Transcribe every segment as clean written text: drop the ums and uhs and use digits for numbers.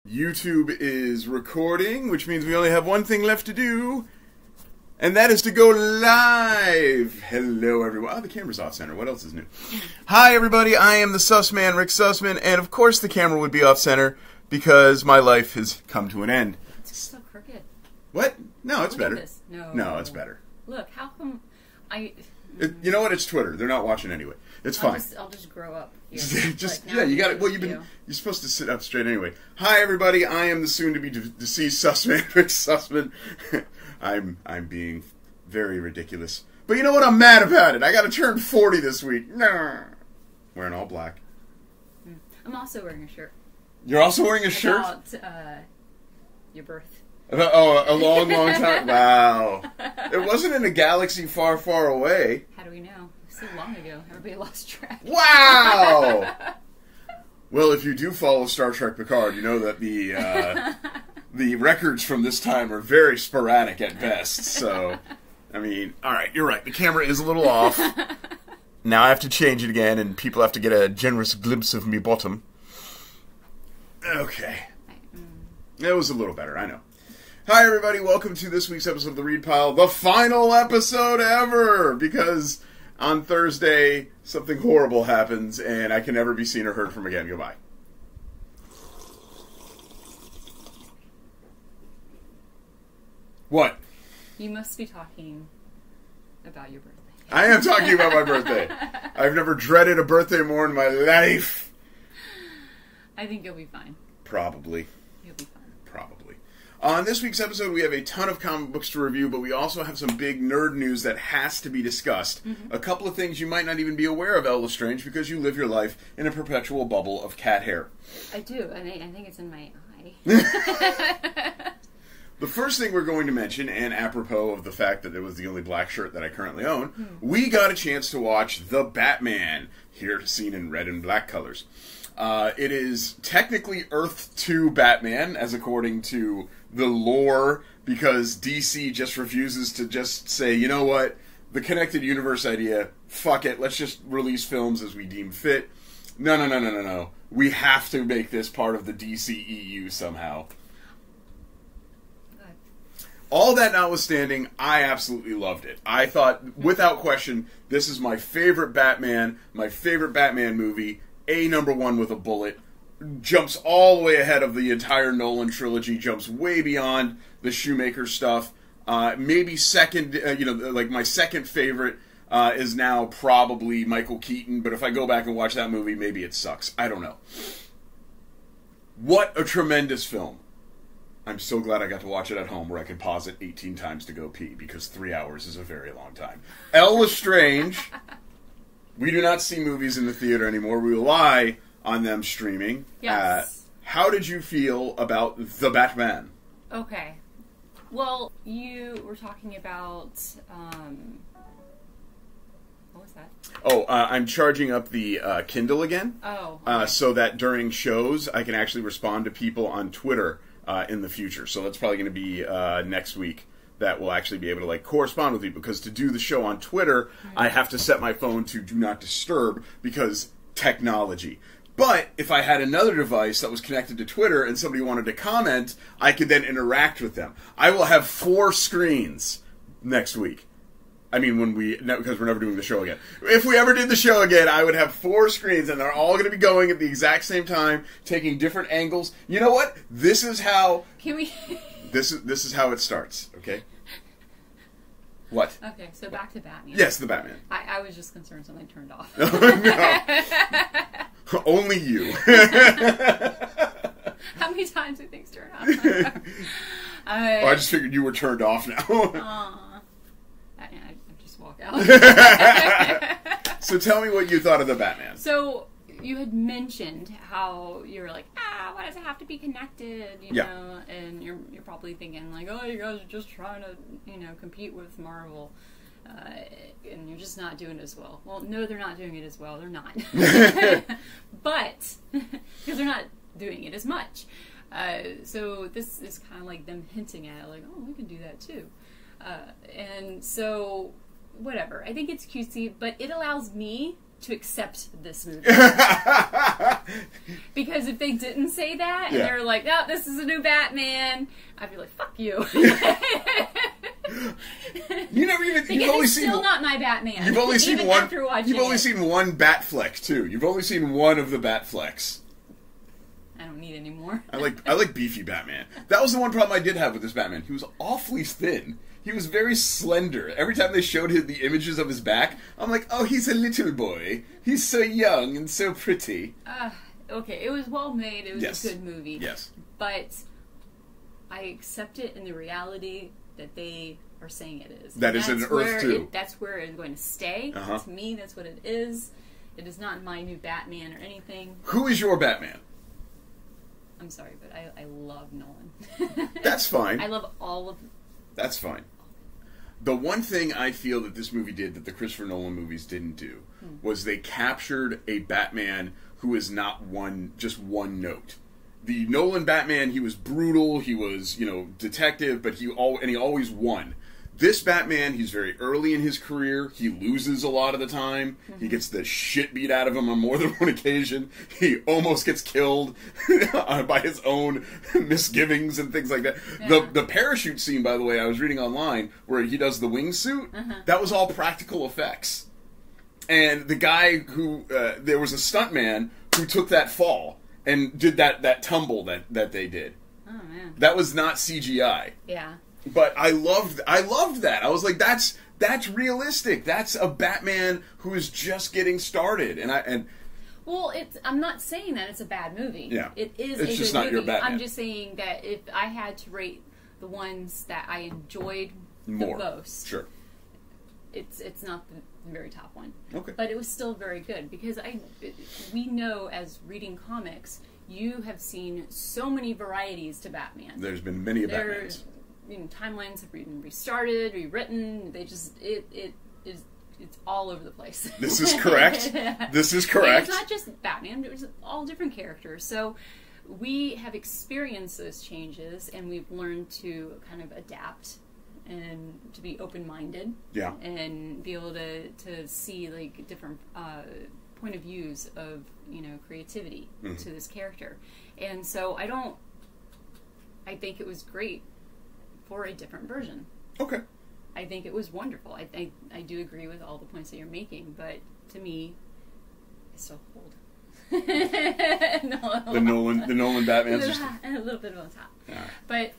YouTube is recording, which means we only have one thing left to do, and that is to go live. Hello, everyone. Oh, the camera's off center. What else is new? Hi, everybody. I am the Sussman, Rick Sussman, and of course the camera would be off center because my life has come to an end. It's so crooked. What? No, it's better. This. No, it's better. Look, how come you know what? It's Twitter. They're not watching anyway. It's fine. I'll just grow up. Here. Yeah, you got it. Well, you're supposed to sit up straight anyway. Hi, everybody. I am the soon-to-be deceased Sussman, Rick Sussman. I'm being very ridiculous, but you know what? I'm mad about it. I got to turn 40 this week. Nah. Wearing all black. I'm also wearing a shirt. You're also wearing a shirt about your birth. Oh, a long, long time. Wow. It wasn't in a galaxy far, far away. How do we know? So long ago. Everybody lost track. Wow! Well, if you do follow Star Trek Picard, you know that the records from this time are very sporadic at best. So, I mean, all right, you're right. The camera is a little off. Now I have to change it again, and people have to get a generous glimpse of me bottom. Okay. That was a little better, I know. Hi, everybody. Welcome to this week's episode of The Read Pile, the final episode ever, because on Thursday, something horrible happens, and I can never be seen or heard from again. Goodbye. What? You must be talking about your birthday. I am talking about my birthday. I've never dreaded a birthday more in my life. I think you'll be fine. Probably. You'll be fine. Probably. On this week's episode, we have a ton of comic books to review, but we also have some big nerd news that has to be discussed. Mm-hmm. A couple of things you might not even be aware of, Ella Strange, because you live your life in a perpetual bubble of cat hair. I do, and I think it's in my eye. The first thing we're going to mention, and apropos of the fact that it was the only black shirt that I currently own, we got a chance to watch The Batman, here seen in red and black colors. It is technically Earth 2 Batman, as according to the lore, because DC just refuses to just say, you know what, the connected universe idea, fuck it, let's just release films as we deem fit. No. We have to make this part of the DCEU somehow. All that notwithstanding, I absolutely loved it. I thought, without question, this is my favorite Batman movie, number one with a bullet. Jumps all the way ahead of the entire Nolan trilogy, jumps way beyond the Shoemaker stuff. Maybe second, like my second favorite is now probably Michael Keaton, but if I go back and watch that movie, maybe it sucks. I don't know. What a tremendous film. I'm so glad I got to watch it at home where I could pause it 18 times to go pee, because 3 hours is a very long time. Ella Strange. We do not see movies in the theater anymore. We rely on them streaming. Yes. How did you feel about The Batman? Okay. Well, you were talking about, what was that? Oh, I'm charging up the Kindle again. Oh. Okay. So that during shows, I can actually respond to people on Twitter in the future. So that's probably going to be next week. That will actually be able to correspond with you, because to do the show on Twitter, I have to set my phone to do not disturb, because technology. But if I had another device that was connected to Twitter and somebody wanted to comment, I could then interact with them. I will have 4 screens next week. I mean, because we're never doing the show again. If we ever did the show again, I would have 4 screens, and they're all going to be going at the exact same time, taking different angles. You know what? This is how... Can we... This is how it starts, okay? What? Okay, so back to Batman. Yes, the Batman. I was just concerned something turned off. No. Only you. How many times do things turn off? I just figured you were turned off now. I just walk out. So tell me what you thought of the Batman. So you had mentioned how you were like, why does it have to be connected? You know, and you're probably thinking like, oh, you guys are just trying to compete with Marvel, and you're just not doing it as well. Well, no, they're not doing it as well. They're not, but because they're not doing it as much. So this is kind of like them hinting at it, like, oh, we can do that too, and so whatever. I think it's cutesy, but it allows me to accept this movie. Because if they didn't say that, and they were like, "Oh, this is a new Batman," I'd be like, "Fuck you." You never even. You've only seen. Still not my Batman. You've only seen even one. After watching You've only seen one Batfleck too. You've only seen one of the Batflecks. I don't need any more. I like beefy Batman. That was the one problem I did have with this Batman. He was awfully thin. He was very slender. Every time they showed the images of his back, I'm like, oh, he's a little boy. He's so young and so pretty. Okay, it was well made. It was Yes. a good movie. Yes. But I accept it in the reality that they are saying it is. That is an Earth 2. That's where it's going to stay. Uh-huh. To me, that's what it is. It is not my new Batman or anything. Who is your Batman? I'm sorry, but I love Nolan. That's fine. I love all of. That's fine. The one thing I feel that this movie did that the Christopher Nolan movies didn't do was they captured a Batman who is not just one note. The Nolan Batman, he was brutal, he was, detective, but he always won. This Batman, he's very early in his career. He loses a lot of the time. Mm-hmm. He gets the shit beat out of him on more than one occasion. He almost gets killed by his own misgivings and things like that. Yeah. The parachute scene, by the way, I was reading online, where he does the wingsuit, that was all practical effects. And the guy who, there was a stuntman who took that fall and did that tumble that they did. Oh, man. That was not CGI. Yeah. But I loved that. I was like, that's realistic. That's a Batman who is just getting started. Well, I'm not saying that it's a bad movie. Yeah. It is it's a just good not movie. your Batman. I'm just saying that if I had to rate the ones that I enjoyed more the most, sure, it's not the very top one. Okay. But it was still very good because we know as reading comics, you have seen so many varieties to Batman. There's been many Batmans. Timelines have been restarted, rewritten. They just it's all over the place. This is correct. This is correct. It's not just Batman; it was all different characters. So we have experienced those changes, and we've learned to kind of adapt and to be open-minded. Yeah. And be able to see like different point of views of creativity to this character. And so I think it was great for a different version. Okay. I think it was wonderful. I do agree with all the points that you're making, but to me, it's so cold. The Nolan Batman's just a little bit on top. All right. But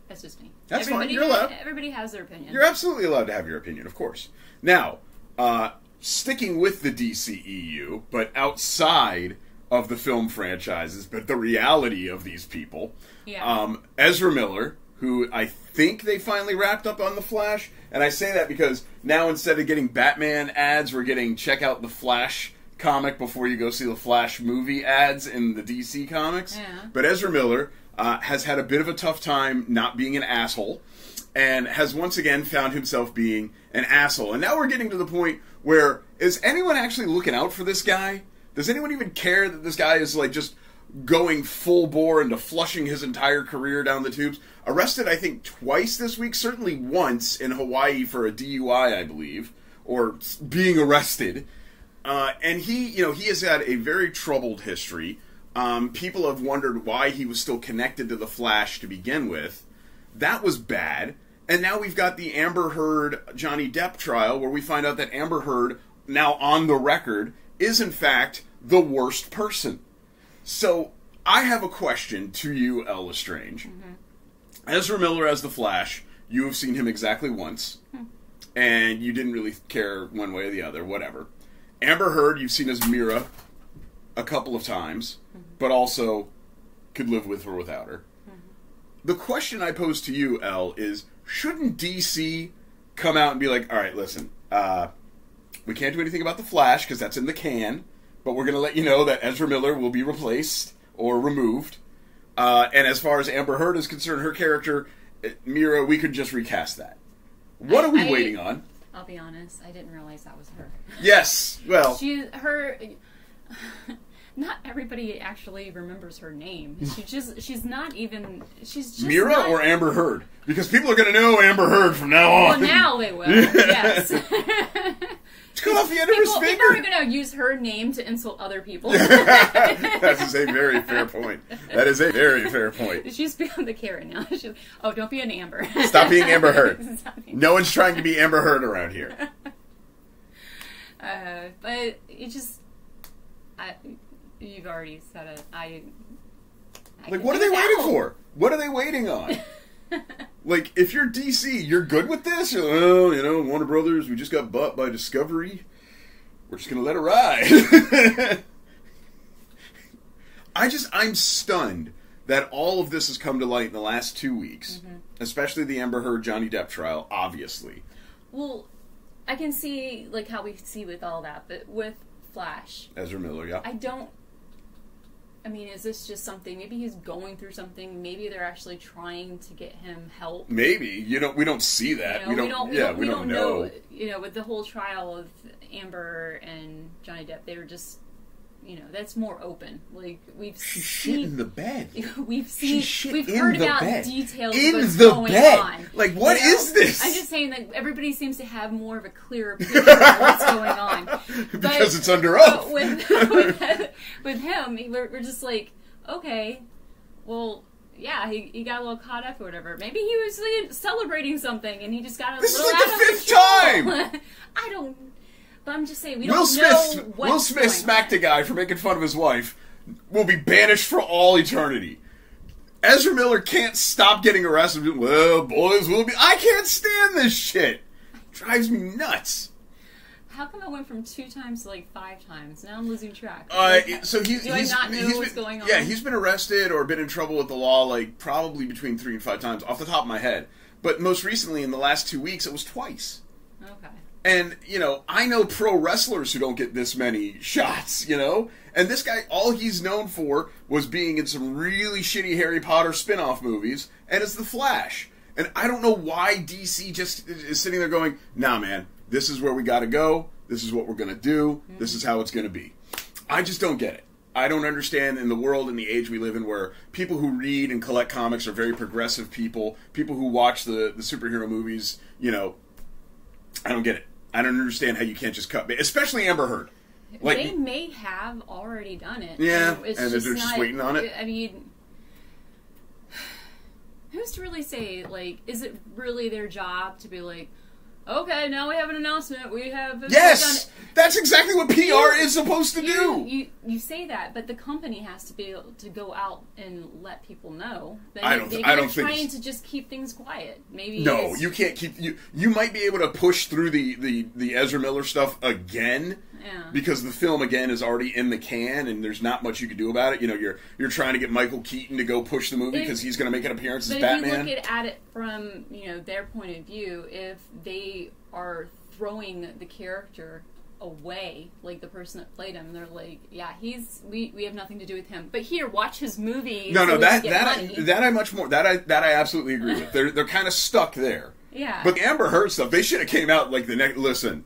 that's just me. That's fine. You're allowed. Everybody has their opinion. You're absolutely allowed to have your opinion, of course. Now, sticking with the DCEU, but outside of the film franchises, but the reality of these people. Yeah. Ezra Miller, who I think they finally wrapped up on The Flash, and I say that because now instead of getting Batman ads, we're getting check out the Flash comic before you go see the Flash movie ads in the DC comics. Yeah. But Ezra Miller has had a bit of a tough time not being an asshole, and has once again found himself being an asshole. And now we're getting to the point where, is anyone actually looking out for this guy? Does anyone even care that this guy is like just going full bore into flushing his entire career down the tubes? Arrested, I think, twice this week, certainly once in Hawaii for a DUI, I believe, or being arrested. And he has had a very troubled history. People have wondered why he was still connected to the Flash to begin with. That was bad. And now we've got the Amber Heard Johnny Depp trial, where we find out that Amber Heard, now on the record, is in fact the worst person. So I have a question to you, Elle Lestrange. Mm-hmm. Ezra Miller as the Flash, you have seen him exactly once, and you didn't really care one way or the other, whatever. Amber Heard, you've seen as Mira a couple of times, but also could live with or without her. The question I pose to you, Elle, is shouldn't DC come out and be like, all right, listen, we can't do anything about the Flash because that's in the can, but we're going to let you know that Ezra Miller will be replaced or removed. And as far as Amber Heard is concerned, her character, Mira, we could just recast that. What are we waiting on? I'll be honest, I didn't realize that was her. Yes, well... Not everybody actually remembers her name. She's not even... She's just Mira not, or Amber Heard? Because people are going to know Amber Heard from now on. Well, now they will, yes. She cut off the end of her People finger. are going to use her name to insult other people. That is a very fair point. That is a very fair point. She's beyond the Karen now. She's, oh, don't be an Amber. Stop being Amber Heard. being... No one's trying to be Amber Heard around here. But it just... you've already said it. Like, what are they waiting for? What are they waiting on? Like, if you're DC, you're good with this? You're like, oh, you know, Warner Brothers, we just got bought by Discovery. We're just going to let it ride. I'm stunned that all of this has come to light in the last 2 weeks. Mm-hmm. Especially the Amber Heard Johnny Depp trial, obviously. Well, I can see, like, how we see with all that, but with Flash... Ezra Miller, yeah. I mean, is this just something? Maybe he's going through something. Maybe they're actually trying to get him help. Maybe we don't see that. You know, we don't know. You know, with the whole trial of Amber and Johnny Depp, they were just, you know, that's more open. Like She shit in the bed. We've heard about details of what's going on. Like, what is this? I'm just saying that everybody seems to have more of a clearer picture of what's going on. Because it's under oath. With him, we're just like, okay, well, yeah, he got a little caught up or whatever. Maybe he was like, celebrating something and he just got a little out of control. This is like the 5th time! I don't... But I'm just saying, we don't know what's Will Smith smacked a guy for making fun of his wife, will be banished for all eternity. Ezra Miller can't stop getting arrested. Well, boys will be... I can't stand this shit. It drives me nuts. How come I went from 2 times to like 5 times? Now I'm losing track. So he's not know what's going on? Yeah, he's been arrested or been in trouble with the law like probably between 3 and 5 times off the top of my head. But most recently, in the last 2 weeks, it was twice. Okay. And, you know, I know pro wrestlers who don't get this many shots, you know? And this guy, all he's known for was being in some really shitty Harry Potter spin-off movies, and it's The Flash. And I don't know why DC just is sitting there going, nah, man, this is where we gotta go, this is what we're gonna do, this is how it's gonna be. I just don't get it. I don't understand in the world and the age we live in where people who read and collect comics are very progressive people who watch the superhero movies, you know, I don't get it. I don't understand how you can't just cut... Especially Amber Heard. Like, they may have already done it. Yeah, and they're just waiting on it. I mean... Who's to really say, like, is it really their job to be like, okay, now we have an announcement, we have... Yes! That's exactly what PR is supposed to do! You say that, but the company has to be able to go out and let people know. I don't think they're trying to just keep things quiet. Maybe no, you can't keep... You might be able to push through the Ezra Miller stuff again, because the film, again, is already in the can, and there's not much you can do about it. You know, you're trying to get Michael Keaton to go push the movie because he's going to make an appearance as Batman. But if you look at it from, you know, their point of view, if they are throwing the character away, like the person that played him, they're like, yeah, we have nothing to do with him. But here, watch his movie. That I absolutely agree with. They're kind of stuck there. Yeah. But the Amber Heard stuff, they should have came out like the next. Listen,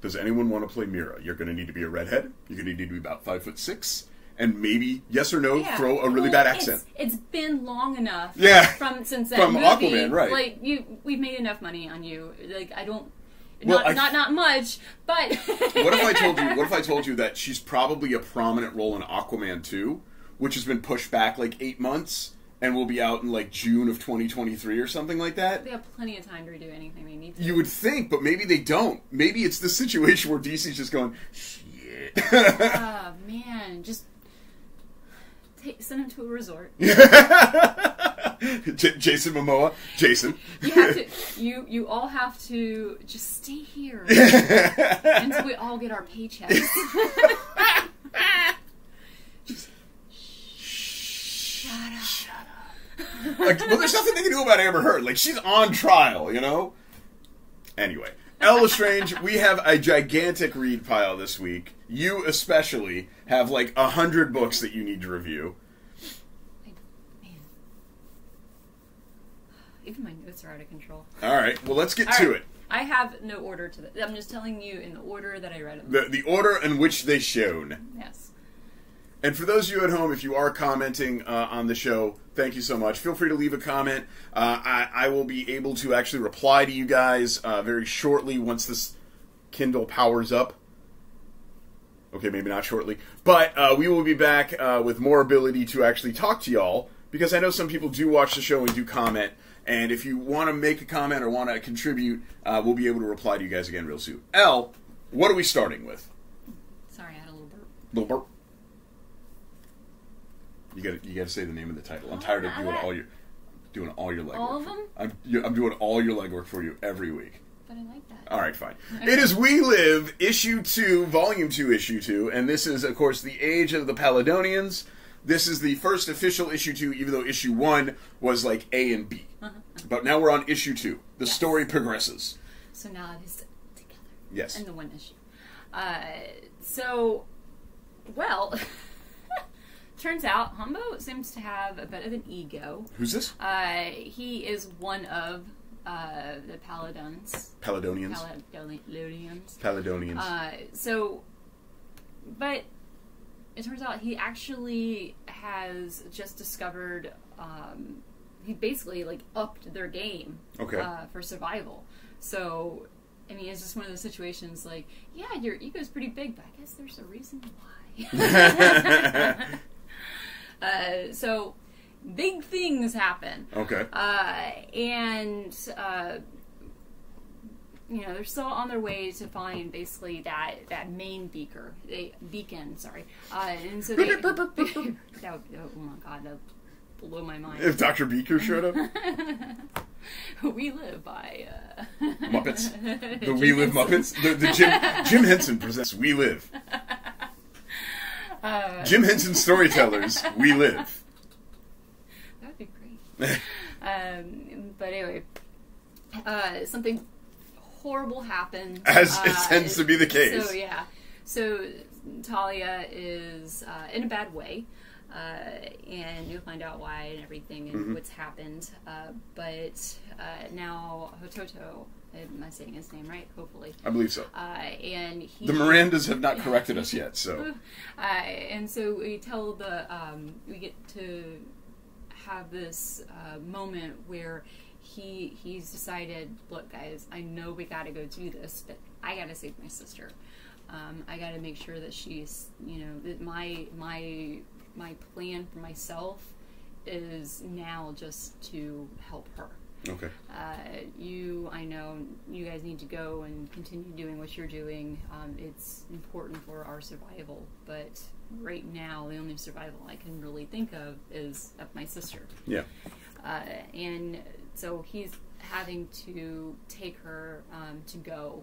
does anyone want to play Mira? You're going to need to be a redhead. You're going to need to be about 5'6". And maybe, yes or no, throw a really bad accent. It's been long enough. Yeah. Since that from movie, Aquaman, right? Like we've made enough money on you. Like I don't. Not much, but what if I told you that she's probably a prominent role in Aquaman 2, which has been pushed back like 8 months and will be out in like June of 2023 or something like that? They have plenty of time to do anything they need to. You would think, but maybe they don't. Maybe it's the situation where DC's just going, shit. Oh man, just send him to a resort. Jason Momoa. Jason. You all have to just stay here until we all get our paychecks. Just shut up. Like, well, there's nothing they can do about Amber Heard. Like, she's on trial, you know? Anyway. Ella Lestrange, we have a gigantic read pile this week. You especially have like 100 books that you need to review. Even my notes are out of control. All right, well, let's get to it. I have no order to this. I'm just telling you in the order that I read them. The order in which they shown. Yes. And for those of you at home, if you are commenting on the show, thank you so much. Feel free to leave a comment. I will be able to actually reply to you guys very shortly once this Kindle powers up. Okay, maybe not shortly. But we will be back with more ability to actually talk to y'all, because I know some people do watch the show and do comment. And if you want to make a comment or want to contribute, we'll be able to reply to you guys again real soon. Elle, what are we starting with? Sorry, I had a little burp. Little burp. You got to say the name of the title. I'm tired of doing all your legwork. All of them? I'm doing all your legwork for you every week. But I like that. All right, fine. Okay. It is We Live, Issue 2, Volume 2, Issue 2, and this is, of course, The Age of the Paladonians. This is the first official Issue 2, even though Issue 1 was like A and B. But now we're on Issue 2. The story progresses. So now it is together. Yes. And the one issue. Turns out Humbo seems to have a bit of an ego. Who's this? He is one of the Paladonians. Paladonians. But it turns out he actually has just discovered, he basically, like, upped their game for survival. So, I mean, it's just one of those situations like, yeah, your ego's pretty big, but I guess there's a reason why. So, big things happen. Okay. They're still on their way to find basically that main beacon. And so they, oh my god, that blew my mind. If Dr. Beaker showed up, We Live by Muppets. The We Live Muppets. The Jim Henson presents We Live. Jim Henson Storytellers. We Live. That'd be great. But anyway, something horrible happened. As it tends to be the case. So Talia is in a bad way, and you'll find out why and everything and what's happened. But now Hototo, am I saying his name right? Hopefully. I believe so. And the Mirandas have not corrected us yet, so. And so we tell we get to have this moment where he's decided, look, guys, I know we got to go do this, but I got to save my sister. I got to make sure that she's, that my plan for myself is now just to help her. Okay. I know you guys need to go and continue doing what you're doing. It's important for our survival, but right now the only survival I can really think of is of my sister. Yeah. And so he's having to take her to go.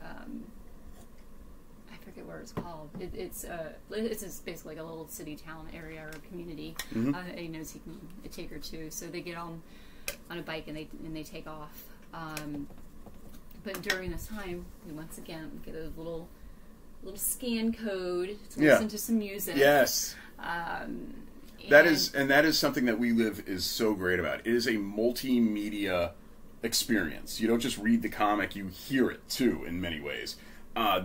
I forget where it's called. It's just basically like a little city, town area or community. He knows he can take her to. So they get on a bike and they take off. But during this time, we once again get a little scan code to listen to some music. Yes. That is something that We Live is so great about. It is a multimedia experience. You don't just read the comic, you hear it too in many ways.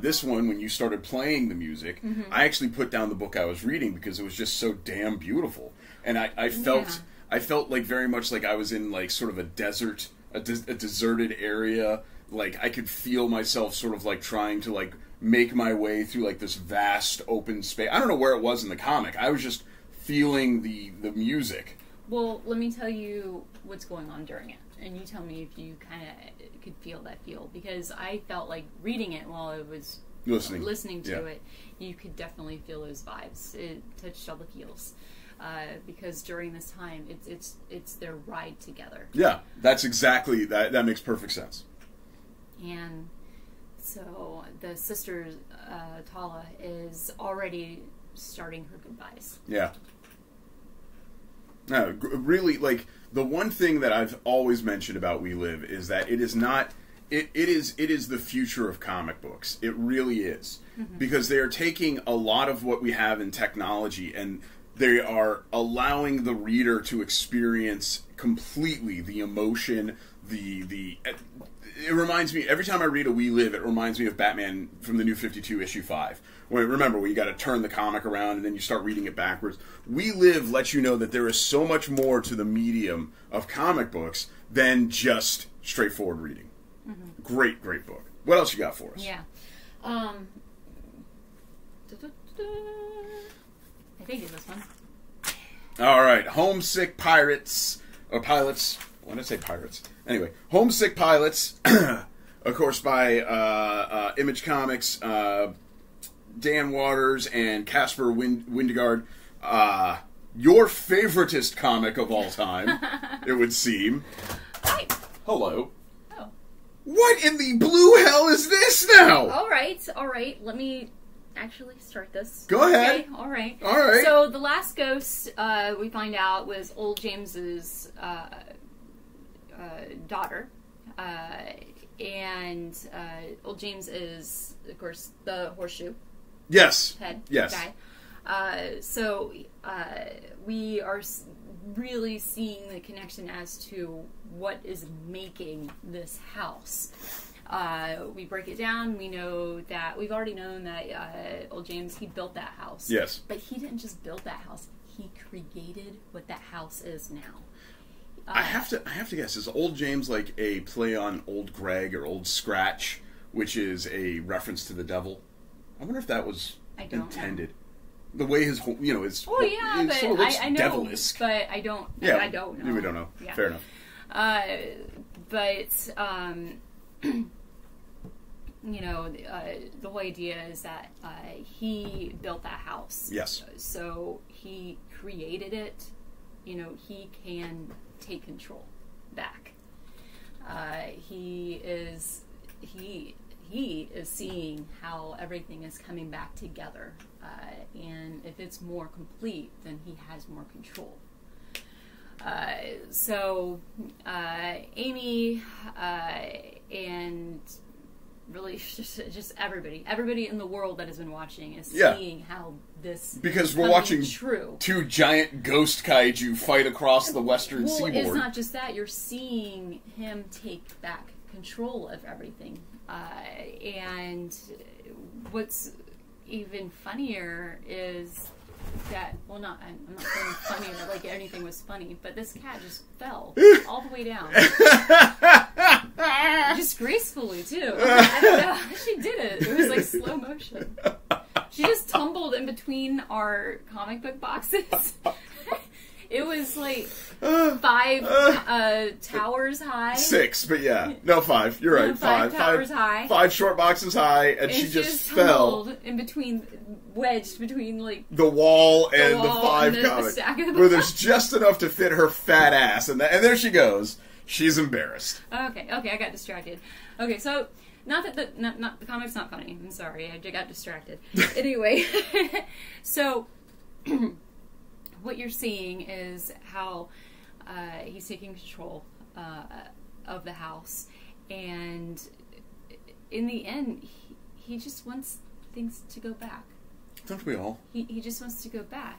This one, when you started playing the music, I actually put down the book I was reading because it was just so damn beautiful. And I felt like very much like I was in like sort of a desert, a deserted area. Like I could feel myself sort of like trying to like make my way through like this vast open space. I don't know where it was in the comic. I was just feeling the music. Well, let me tell you what's going on during it, and you tell me if you kind of could feel that feel, because I felt like reading it while I was listening to it, you could definitely feel those vibes. It touched all the feels. Because during this time, it's their ride together. Yeah, that's exactly that. That makes perfect sense. And so the sister Tala is already starting her goodbyes. Yeah. No, really, like the one thing that I've always mentioned about We Live is that it is not. It is the future of comic books. It really is, because they are taking a lot of what we have in technology and they are allowing the reader to experience completely the emotion, the. It reminds me, every time I read a We Live, it reminds me of Batman from the New 52 issue 5. Remember, where you got to turn the comic around and then you start reading it backwards. We Live lets you know that there is so much more to the medium of comic books than just straightforward reading. Great book. What else you got for us? Yeah. I think it's this one. All right, Homesick Pirates, or Pilots. Why did I say pirates? Anyway, Homesick Pilots, of course, by Image Comics, Dan Waters and Casper Windegaard. Your favoritist comic of all time, it would seem. Hi. Hello. Oh. What in the blue hell is this now? All right. Let me actually start this. Go ahead. Okay, all right. So the last ghost we find out was old James's daughter, and old James is, of course, the horseshoe. Yes. Head yes. guy. So we are really seeing the connection as to what is making this house. We break it down. We know that we've already known that old James, he built that house. Yes. But he didn't just build that house. He created what that house is now. I have to guess. Is old James like a play on old Greg or old Scratch, which is a reference to the devil? I wonder if that was intended. The way his, his. Oh yeah, but sort of looks I know, devilish. but I don't. Yeah, I don't know. We don't know. Yeah. Fair enough. The whole idea is that he built that house. Yes. So he created it. He can take control back. He is seeing how everything is coming back together, and if it's more complete, then he has more control. Amy and really just everybody in the world that has been watching is seeing how this because we're watching true. Two giant ghost kaiju fight across the western seaboard. It's not just that, you're seeing him take back control of everything, and what's even funnier is that, well, I'm not saying funnier like anything was funny, but this cat just fell all the way down. Just gracefully, too. I don't know how she did it. It was like slow motion. She just tumbled in between our comic book boxes. It was like 5 towers high. 6, but yeah. No, 5. You're right. 5 towers high. 5 short boxes high, and she just fell. In between, wedged between, like, the wall and the 5 and the comics. stack of the where there's just enough to fit her fat ass, and there she goes. She's embarrassed. Okay, I got distracted. Okay, so, not that the comic's not funny. I'm sorry, I got distracted. Anyway, so... what you're seeing is how he's taking control of the house, and in the end, he just wants things to go back. Don't we all? He just wants to go back.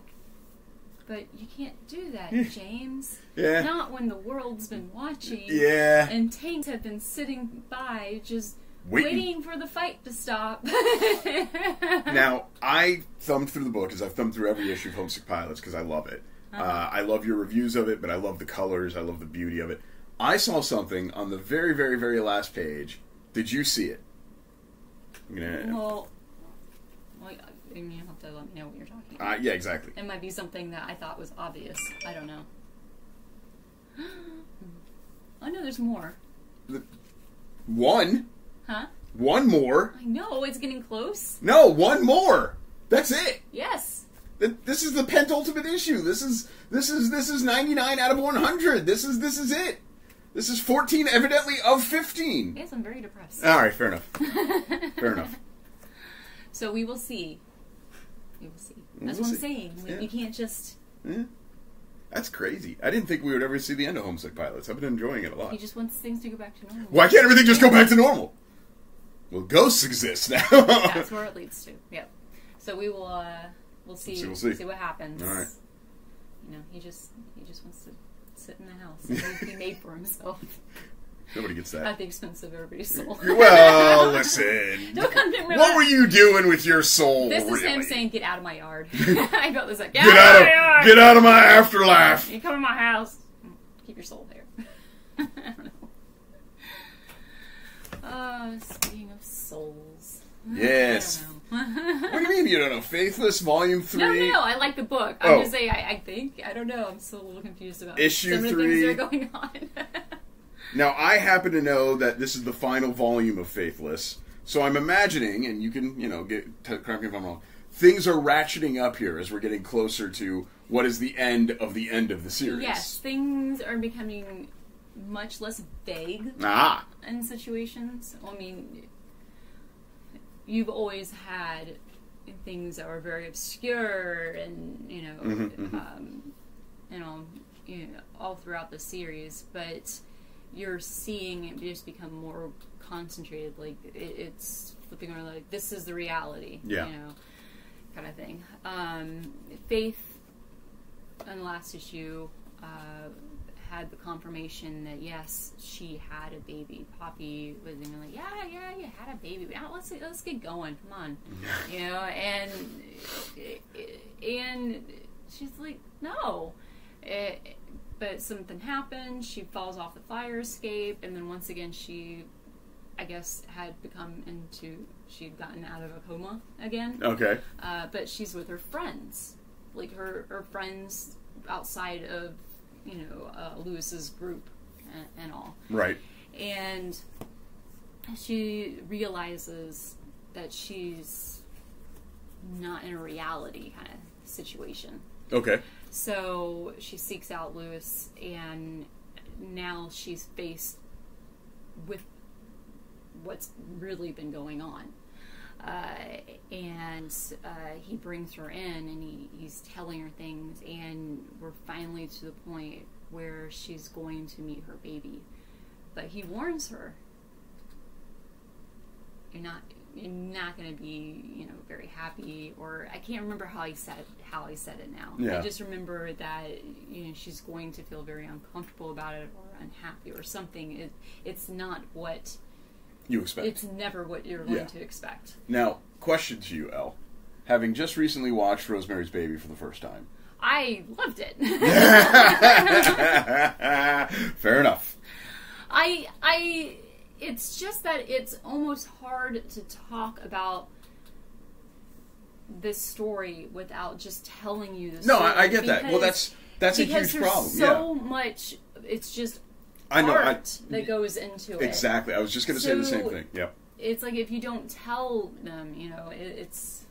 But you can't do that, James. Yeah. Not when the world's been watching. Yeah. And tanks have been sitting by just waiting for the fight to stop. Now, I thumbed through the book, as I've thumbed through every issue of Homesick Pilots, because I love it. I love your reviews of it, but I love the colors, I love the beauty of it. I saw something on the very, very, very last page. Did you see it? Well, you have to let me know what you're talking about. Yeah, exactly. It might be something that I thought was obvious. I don't know. Oh, no, there's more. One? Huh? One more? I know, it's getting close. No, one more! That's it! Yes. This is the penultimate issue. This is 99 out of 100. This is it. This is 14, evidently, of 15. Yes, I'm very depressed. All right, fair enough. Fair enough. So we will see. We will see. That's what I'm saying. You can't just... Yeah. That's crazy. I didn't think we would ever see the end of Homesick Pilots. I've been enjoying it a lot. He just wants things to go back to normal. Why can't everything just go back to normal? Well, ghosts exist now. That's where it leads to. Yep. So we will. We'll see. We'll see. See what happens. All right. He just wants to sit in the house. He made for himself. Nobody gets that. At the expense of everybody's soul. Well, listen. Don't come to me. What were you doing with your soul? This is really? him saying, "Get out of my yard." I felt this like, "Get out of my yard! Get out of my afterlife! You come in my house. Keep your soul there." I don't know. Speaking of souls. Yes. I don't know. What do you mean you don't know? Faithless, Volume 3? No, I like the book. I'm just saying, I think, I don't know, I'm still a little confused about Issue some of the 3. things that are going on. Now, I happen to know that this is the final volume of Faithless, so I'm imagining, and you can, correct me if I'm wrong, things are ratcheting up here as we're getting closer to what is the end of the series. Yes, things are becoming much less vague in situations. I mean, you've always had things that were very obscure and, all throughout the series, but you're seeing it just become more concentrated. Like, it's flipping around, like, this is the reality, kind of thing. Faith, in the last issue, had the confirmation that yes, she had a baby. Poppy was like, yeah, you had a baby. Now let's get going. Come on, and she's like, no. But something happened. She falls off the fire escape, and then once again, she, I guess, she'd gotten out of a coma again. Okay. But she's with her friends, like her friends outside of, Lewis's group and all. Right. And she realizes that she's not in a reality kind of situation. Okay. So she seeks out Lewis, and now she's faced with what's really been going on. And he brings her in, and he's telling her things, and we're finally to the point where she's going to meet her baby. But he warns her, you're not going to be, very happy, or I can't remember how he said it now. Yeah. I just remember that, she's going to feel very uncomfortable about it, or unhappy, or something. It's not what you expect. It's never what you're going to expect. Now, question to you, Elle. Having just recently watched Rosemary's Baby for the first time. I loved it. Fair enough. It's just that it's almost hard to talk about this story without just telling you the story. No, I get that. Well, that's a huge problem. So much, it's just art that goes into it. Exactly. I was just going to say the same thing. Yep. It's like if you don't tell them, it's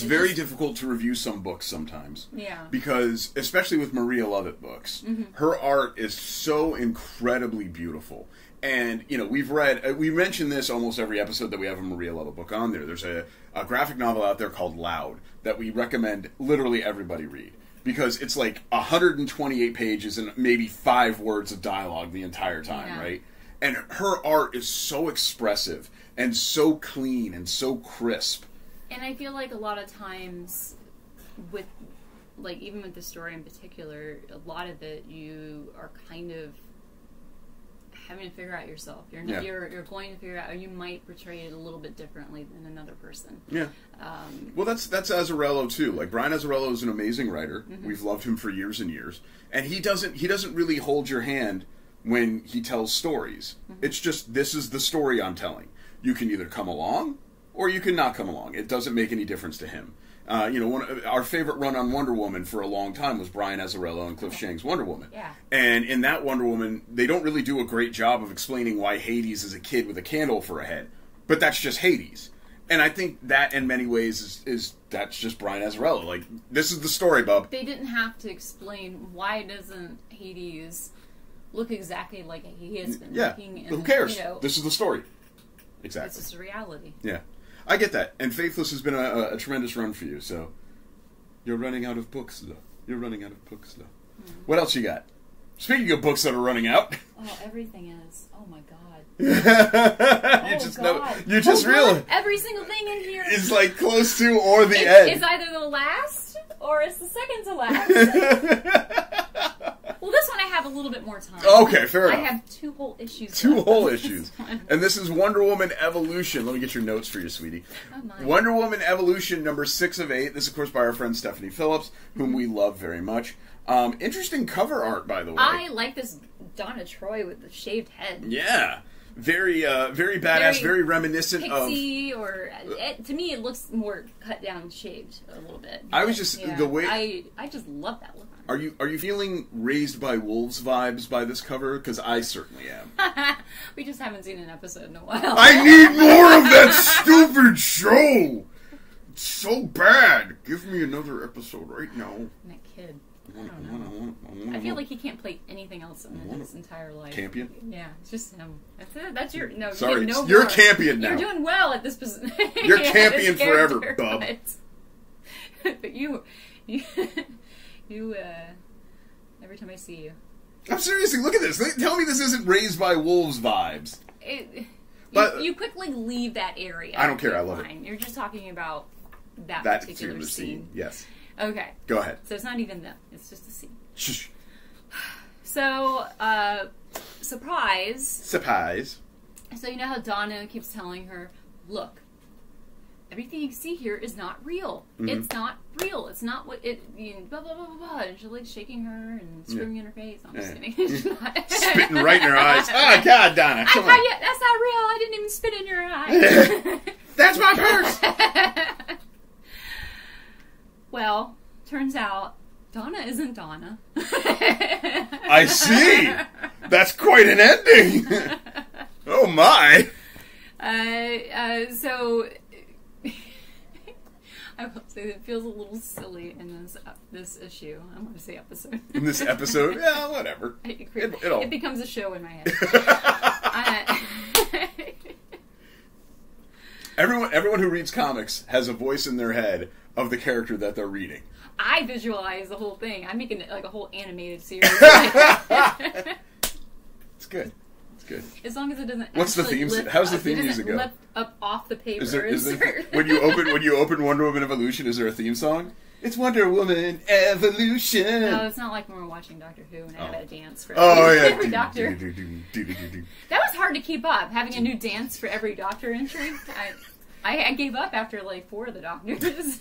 very difficult to review some books sometimes. Yeah. Because, especially with Maria Lovett books, her art is so incredibly beautiful. And, we mention this almost every episode that we have a Maria Lovett book on there. There's a graphic novel out there called Loud that we recommend literally everybody read. Because it's like 128 pages and maybe 5 words of dialogue the entire time, right? And her art is so expressive and so clean and so crisp. And I feel like a lot of times with, like, even with the story in particular, a lot of it you are kind of having to figure out yourself. You're going to figure out, or you might portray it a little bit differently than another person. Yeah. Well, that's Azzarello too. Like, Brian Azzarello is an amazing writer. We've loved him for years and years, and he doesn't really hold your hand when he tells stories. It's just, this is the story I'm telling. You can either come along or you can not come along. It doesn't make any difference to him. Our favorite run on Wonder Woman for a long time was Brian Azzarello and Cliff Chiang's Wonder Woman. Yeah. And in that Wonder Woman, they don't really do a great job of explaining why Hades is a kid with a candle for a head. But that's just Hades. And I think that, in many ways, is that's just Brian Azzarello. Like, this is the story, bub. They didn't have to explain why doesn't Hades look exactly like he has been looking. Who cares? This is the story. Exactly. This is reality. Yeah. I get that. And Faithless has been a tremendous run for you, so you're running out of books, though. You're running out of books, though. What else you got? Speaking of books that are running out. Oh, everything is. Oh, my God. You just realize. Every single thing in here is like close to or the end. It's either the last or it's the second to last. Well, this one I have a little bit more time. Okay, fair enough. I have 2 whole issues. 2 whole issues. And this is Wonder Woman Evolution. Let me get your notes for you, sweetie. Oh, my. Wonder Woman Evolution, number 6 of 8. This, of course, by our friend Stephanie Phillips, whom we love very much. Interesting cover art, by the way. I like this Donna Troy with the shaved head. Yeah. very badass, very reminiscent pixie, or to me it looks more cut down, shaved a little bit. I was just the way I just love that look. Are you feeling Raised by Wolves vibes by this cover? Because I certainly am. We just haven't seen an episode in a while. I need more of that stupid show. It's so bad. Give me another episode right now. And that kid. I don't know. I feel like he can't play anything else in his entire life. Campion? Yeah, it's just him. That's it. That's your no. Sorry, no you're more. Campion now. You're doing well at this position. You're Campion forever, bub. But you, every time I see you, I'm seriously, look at this. Tell me this isn't Raised by Wolves vibes. But you quickly leave that area. I don't care. I love it. You're just talking about that particular scene. Yes. Okay. Go ahead. So it's not even them. It's just a scene. Shh. So, surprise. Surprise. So you know how Donna keeps telling her, look, everything you see here is not real. Mm-hmm. It's not real. It's not what it, blah, blah, blah, blah, blah. And she's like shaking her and screaming in her face. I'm just kidding. Spitting right in her eyes. Oh, God, Donna, come on. That's not real. I didn't even spit in your eye. That's my purse. Well, turns out Donna isn't Donna. I see. That's quite an ending. Oh, my. So I will say it feels a little silly in this issue. I'm going to say episode. In this episode? Yeah, whatever. It becomes a show in my head. Everyone who reads comics has a voice in their head of the character that they're reading. I visualize the whole thing. I'm making it like a whole animated series. It's good. Good. As long as it doesn't. What's the theme? How's the theme music go? Lift up off the paper. Is there when you open Wonder Woman Evolution? Is there a theme song? It's Wonder Woman Evolution. No, it's not like when we're watching Doctor Who and I have a dance for every Doctor. That was hard to keep up. Having a new dance for every Doctor entry. I gave up after like 4 of the Doctors.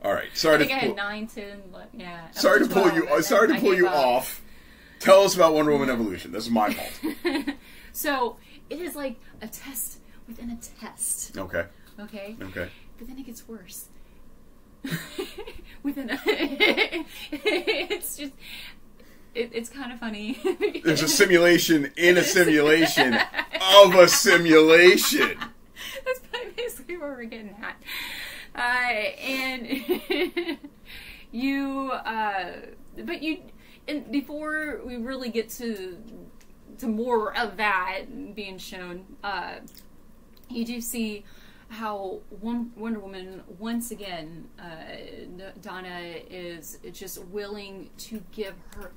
All right, sorry. I think I had 9, 10. Yeah. Sorry to pull you off. Tell us about Wonder Woman Evolution. This is my fault. So, it is like a test within a test. Okay. Okay? Okay. But then it gets worse. It's just... It's kind of funny. There's a simulation in a simulation of a simulation. That's basically where we're getting at. And before we really get to more of that being shown, you do see how Wonder Woman, once again, Donna is just willing to give her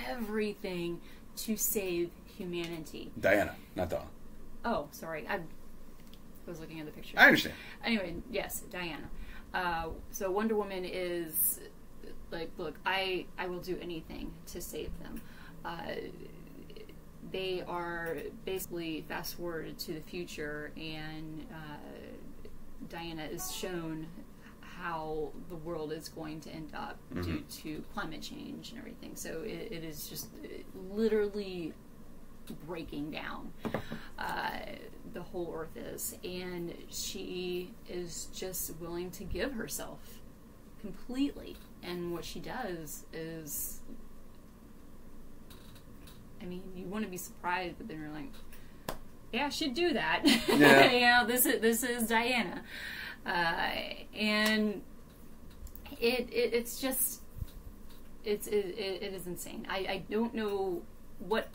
everything to save humanity. Diana, not Donna. Oh, sorry. I was looking at the picture. I understand. Anyway, yes, Diana. So Wonder Woman is like, look, I will do anything to save them. They are basically fast forwarded to the future, and Diana is shown how the world is going to end up due to climate change and everything. So it is just literally breaking down. The whole Earth is, and she is just willing to give herself completely. And what she does is, I mean, you want to be surprised, but then you're like, yeah, she'd do that. Yeah. This is Diana, and it's just it is insane. I don't know what.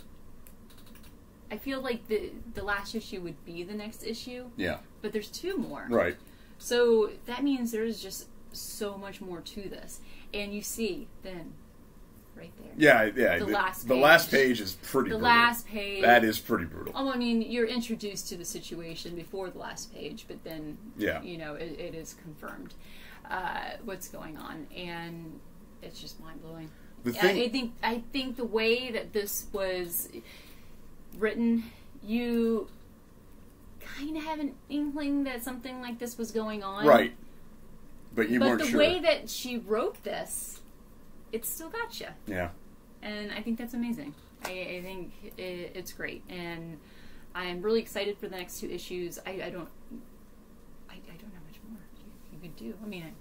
I feel like the last issue would be the next issue. Yeah. But there's 2 more. Right. So that means there's just so much more to this. And you see then right there. Yeah. The last page is pretty brutal. The last page. That is pretty brutal. I mean, you're introduced to the situation before the last page, but then it is confirmed what's going on, and it's just mind blowing. I think the way that this was written, you kind of have an inkling that something like this was going on. Right. But you weren't sure. But the way that she wrote this, it still got you. Yeah. And I think that's amazing. I think it's great, and I'm really excited for the next 2 issues. I don't know much more you could do. I mean,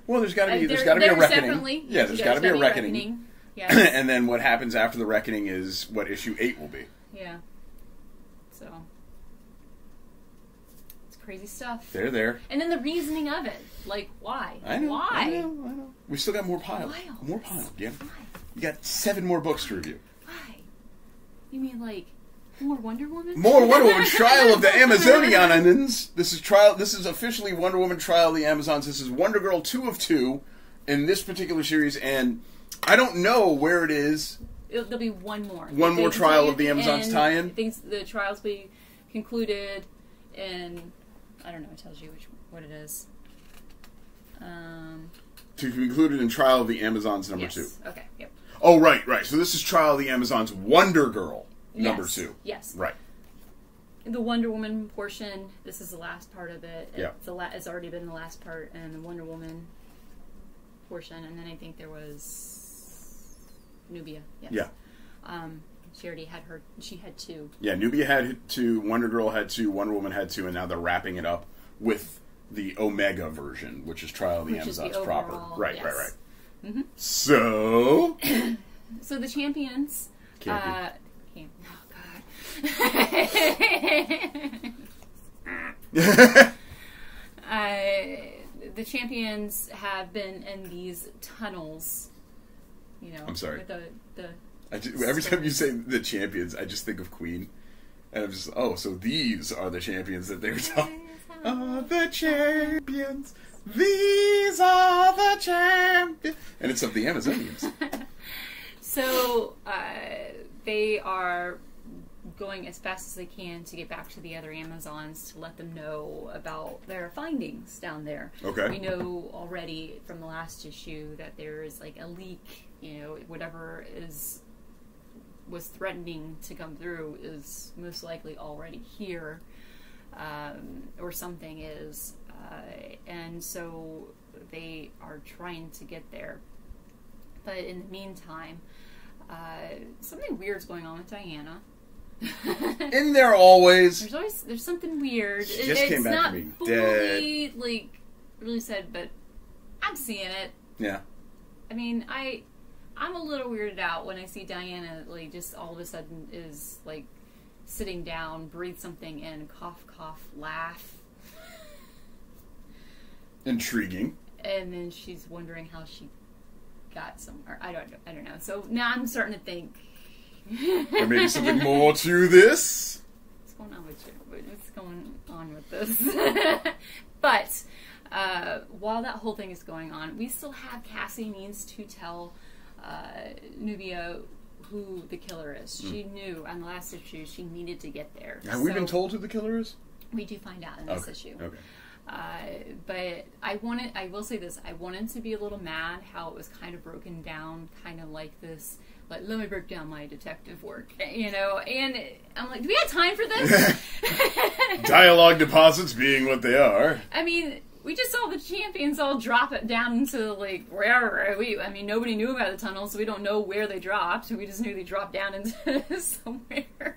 well, there's got to be a reckoning. Definitely, yeah, there's got to be a reckoning. Yes. And then what happens after the reckoning is what issue 8 will be. Yeah. So it's crazy stuff. They're there. And then the reasoning of it, like why? I know. Why? I know. We still got more piles. More piles. Yeah. You got 7 more books to review. Why? You mean like more Wonder Woman? More Wonder Woman. Trial of the Amazonians. This is officially Wonder Woman Trial of the Amazons. This is Wonder Girl 2 of 2 in this particular series, and I don't know where it is. There'll be one more. One more Trial of the Amazons tie-in? The trials will be concluded in, I don't know, it tells you what it is. To conclude it in Trial of the Amazons number 2. Okay, yep. Oh, right. So this is Trial of the Amazons Wonder Girl number 2. Yes. Right. The Wonder Woman portion, this is the last part of it. Yeah. It's already been the last part, and the Wonder Woman portion, and then I think there was Nubia. Yes. Yeah. She had 2. Yeah, Nubia had 2, Wonder Girl had 2, Wonder Woman had 2, and now they're wrapping it up with the Omega version, which is Trial of the Amazons proper. Right. Mm-hmm. So the champions. Oh God. The champions have been in these tunnels. You know, I'm sorry. With every time you say the champions, I just think of Queen, and I'm just so these are the champions that they were talking. The champions. These are the champions, and it's of the Amazonians. So they are going as fast as they can to get back to the other Amazons to let them know about their findings down there. Okay. We know already from the last issue that there is like a leak. You know, whatever was threatening to come through is most likely already here, or something is, and so they are trying to get there. But in the meantime, something weird's going on with Diana. In there always. There's something weird. She just came back not from being fully, dead. like really said, but I'm seeing it. Yeah. I mean, I'm a little weirded out when I see Diana like just all of a sudden is like sitting down, breathe something in, cough, laugh. Intriguing. And then she's wondering how she got somewhere. I don't know. So now I'm starting to think there may be something more to this. What's going on with you? What's going on with this? But while that whole thing is going on, we still have Cassie needs to tell Nubia who the killer is. She knew on the last issue she needed to get there. Have we been told who the killer is? We do find out in this issue. Okay. But I will say this, I wanted to be a little mad how it was kind of broken down, kind of like this, like, let me break down my detective work, you know, and I'm like, do we have time for this? Dialogue deposits being what they are. I mean, we just saw the champions all drop it down into, like, wherever. Nobody knew about the tunnels, so we don't know where they dropped. We just knew they dropped down into somewhere.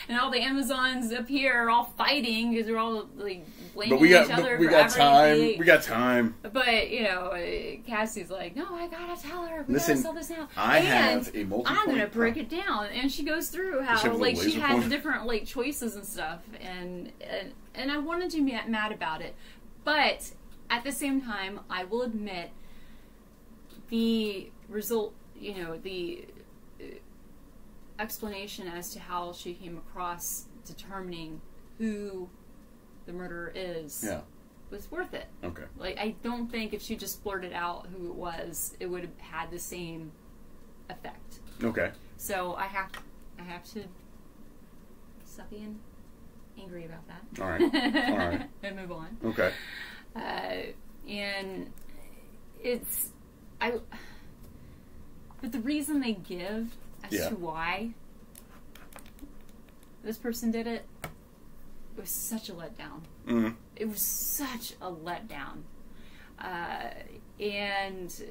And all the Amazons up here are all fighting because they're all, like, blaming each other for everything. We got time. But, you know, Cassie's like, no, I gotta tell her. We gotta sell this now. I have a multi-point. I'm gonna break it down. And she goes through how, like, she had different, like, choices and stuff. And I wanted to be mad about it. But, at the same time, I will admit, the result, you know, the explanation as to how she came across determining who the murderer is was worth it. Okay. Like, I don't think if she just blurted out who it was, it would have had the same effect. Okay. So I have to stop being angry about that. All right. And move on. Okay. And but the reason they give as to why this person did it was such a letdown. Mm-hmm. It was such a letdown. And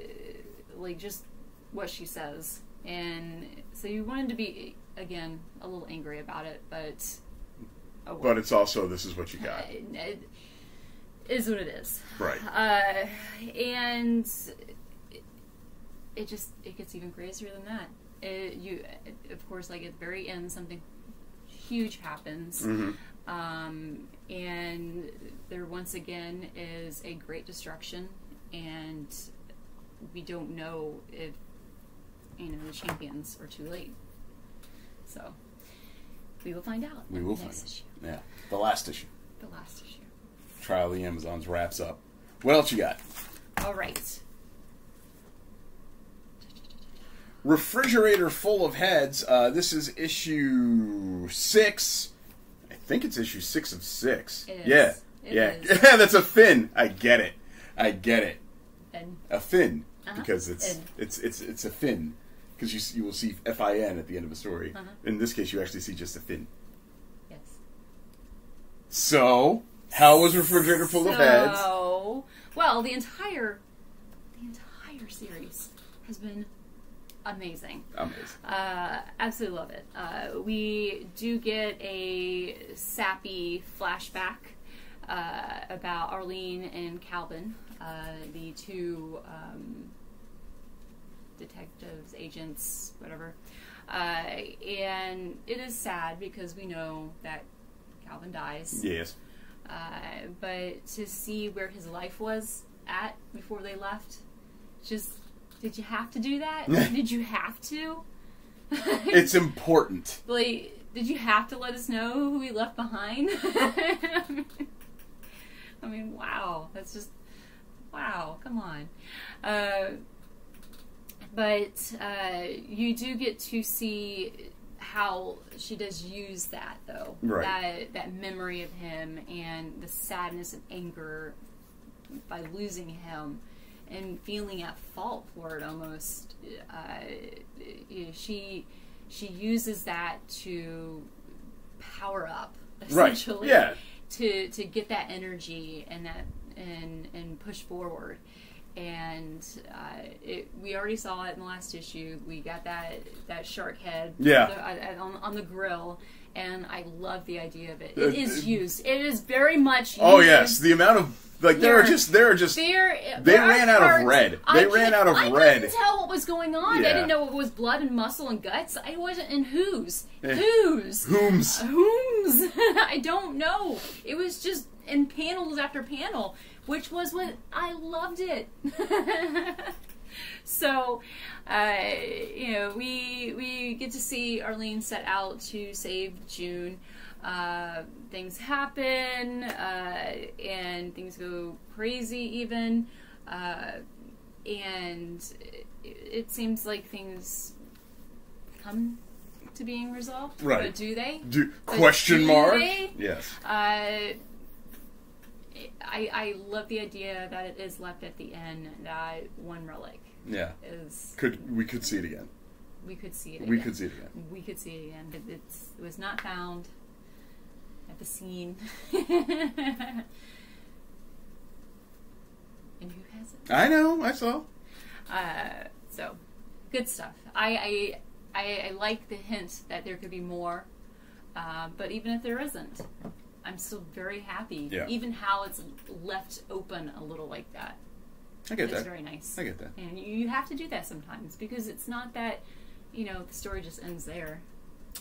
like just what she says And so you wanted to be, again, a little angry about it, but... Oh, well. But it's also, this is what you got. It is what it is. Right. And it gets even crazier than that. Of course, like at the very end, something huge happens. And there once again is a great destruction, and we don't know if, the champions are too late. So, we will find out. We will find out. Yeah. The last issue. The last issue. Trial of the Amazons wraps up. What else you got? All right. Refrigerator Full of Heads. This is issue 6. I think it's issue 6 of 6. It is. Yeah. It is. That's a fin. I get it. Fin. A fin. Uh-huh. Because it's a fin. Because you will see FIN at the end of a story. Uh-huh. In this case, you actually see just a fin. Yes. So, how was Refrigerator Full of Heads? Well, the entire series has been amazing. Absolutely love it. We do get a sappy flashback about Arlene and Calvin, the two detectives, agents, whatever. And it is sad because we know that Calvin dies. Yes. But to see where his life was at before they left, did you have to do that? Did you have to? It's important. Like, did you have to let us know who he left behind? I mean, wow. That's just, wow. Come on. But you do get to see how she does use that, though. Right. That memory of him and the sadness and anger by losing him and feeling at fault for it almost. She uses that to power up, essentially. Right. Yeah. To get that energy and that and push forward. And we already saw it in the last issue. We got that shark head on the grill, and I love the idea of it. It is used. It is very much used. Oh yes, the amount of they ran out of red. They ran out of red. I couldn't tell what was going on. Yeah. I didn't know it was blood and muscle and guts. I wasn't in whose. Whom's. I don't know. It was just in panels after panel, which was what I loved it. So, we get to see Arlene set out to save June. Things happen, and things go crazy even, and it seems like things come to being resolved. Right. But do they? Question mark? Yes. I love the idea that it is left at the end, that one relic. Yeah. Is we could see it again. We could see it again. We could see it again. We could see it again. It was not found at the scene. And who has it? I know. I saw. So, good stuff. I like the hint that there could be more, but even if there isn't, I'm still very happy. Yeah. Even how it's left open a little like that. I get that. It's very nice. I get that. And you have to do that sometimes because it's not that, the story just ends there.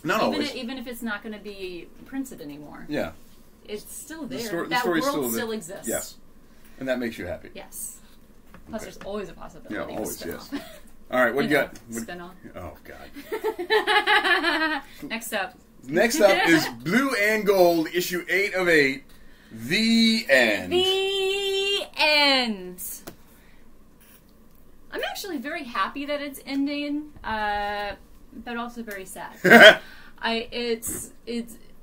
Not always. Even if it's not going to be printed anymore. Yeah. It's still there. The that story's world still exists. Yes. And that makes you happy. Yes. Plus, there's always a possibility. Yeah, always, of yes. spin-off. All right, what you got? Spin-off. Oh, God. Next up. Next up is Blue and Gold, issue 8 of 8. The end. The end. I'm actually very happy that it's ending, but also very sad. It's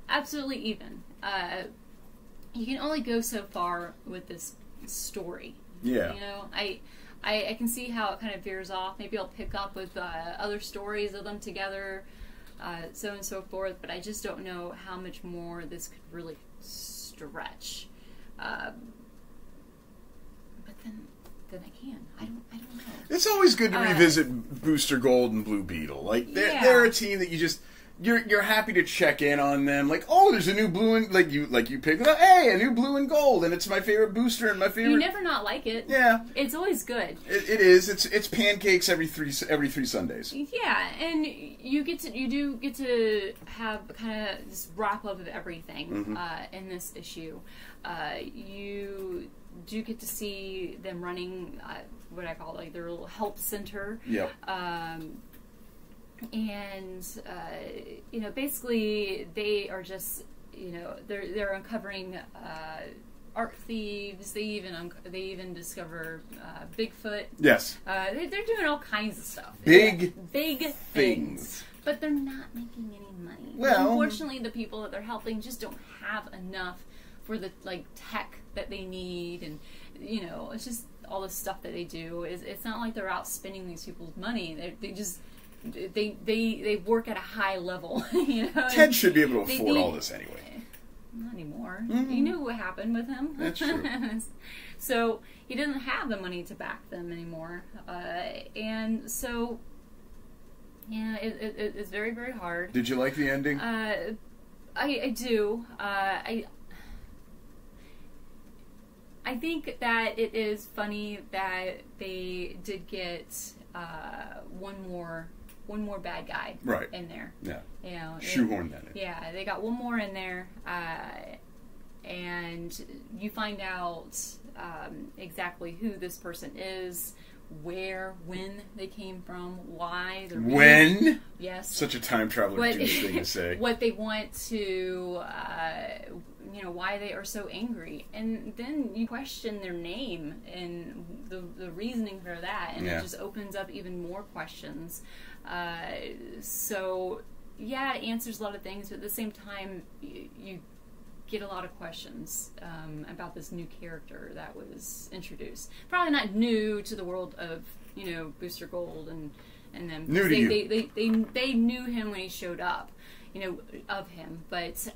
absolutely even. You can only go so far with this story. Yeah. I can see how it kind of veers off. Maybe I'll pick up with other stories of them together, so on and so forth. But I just don't know how much more this could really stretch. But then then I can. I don't know. It's always good to revisit Booster Gold and Blue Beetle. Like they're a team that you just you're happy to check in on them. Like, oh, there's a new blue and you pick it up. Hey, a new blue and gold, and it's my favorite booster and my favorite. You never not like it. Yeah, it's always good. It is. It's pancakes every three Sundays. Yeah, and you do get to have kind of this wrap up of everything in this issue. You do get to see them running what I call like their little help center. Yep. And basically they are just they're uncovering art thieves. They even discover Bigfoot. Yes. They're doing all kinds of stuff. Big things. But they're not making any money. Well, unfortunately, the people that they're helping just don't have enough for the tech that they need, and it's just all the stuff that they do. It's not like they're out spending these people's money. They work at a high level. Ted should be able to afford all this anyway. Not anymore. You knew what happened with him. That's true. So he doesn't have the money to back them anymore, and so it's very, very hard. Did you like the ending? I do. I think that it is funny that they did get one more bad guy in there. Yeah. Shoehorn that in. Yeah, they got one more in there, and you find out exactly who this person is, where, when they came from, why. When? Yes. Such a time traveler thing to say. What they want to, why they are so angry. And then you question their name and the reasoning for that, and it just opens up even more questions. So, yeah, it answers a lot of things, but at the same time, you get a lot of questions about this new character that was introduced. Probably not new to the world of Booster Gold and them. New to you. They knew him when he showed up, of him. But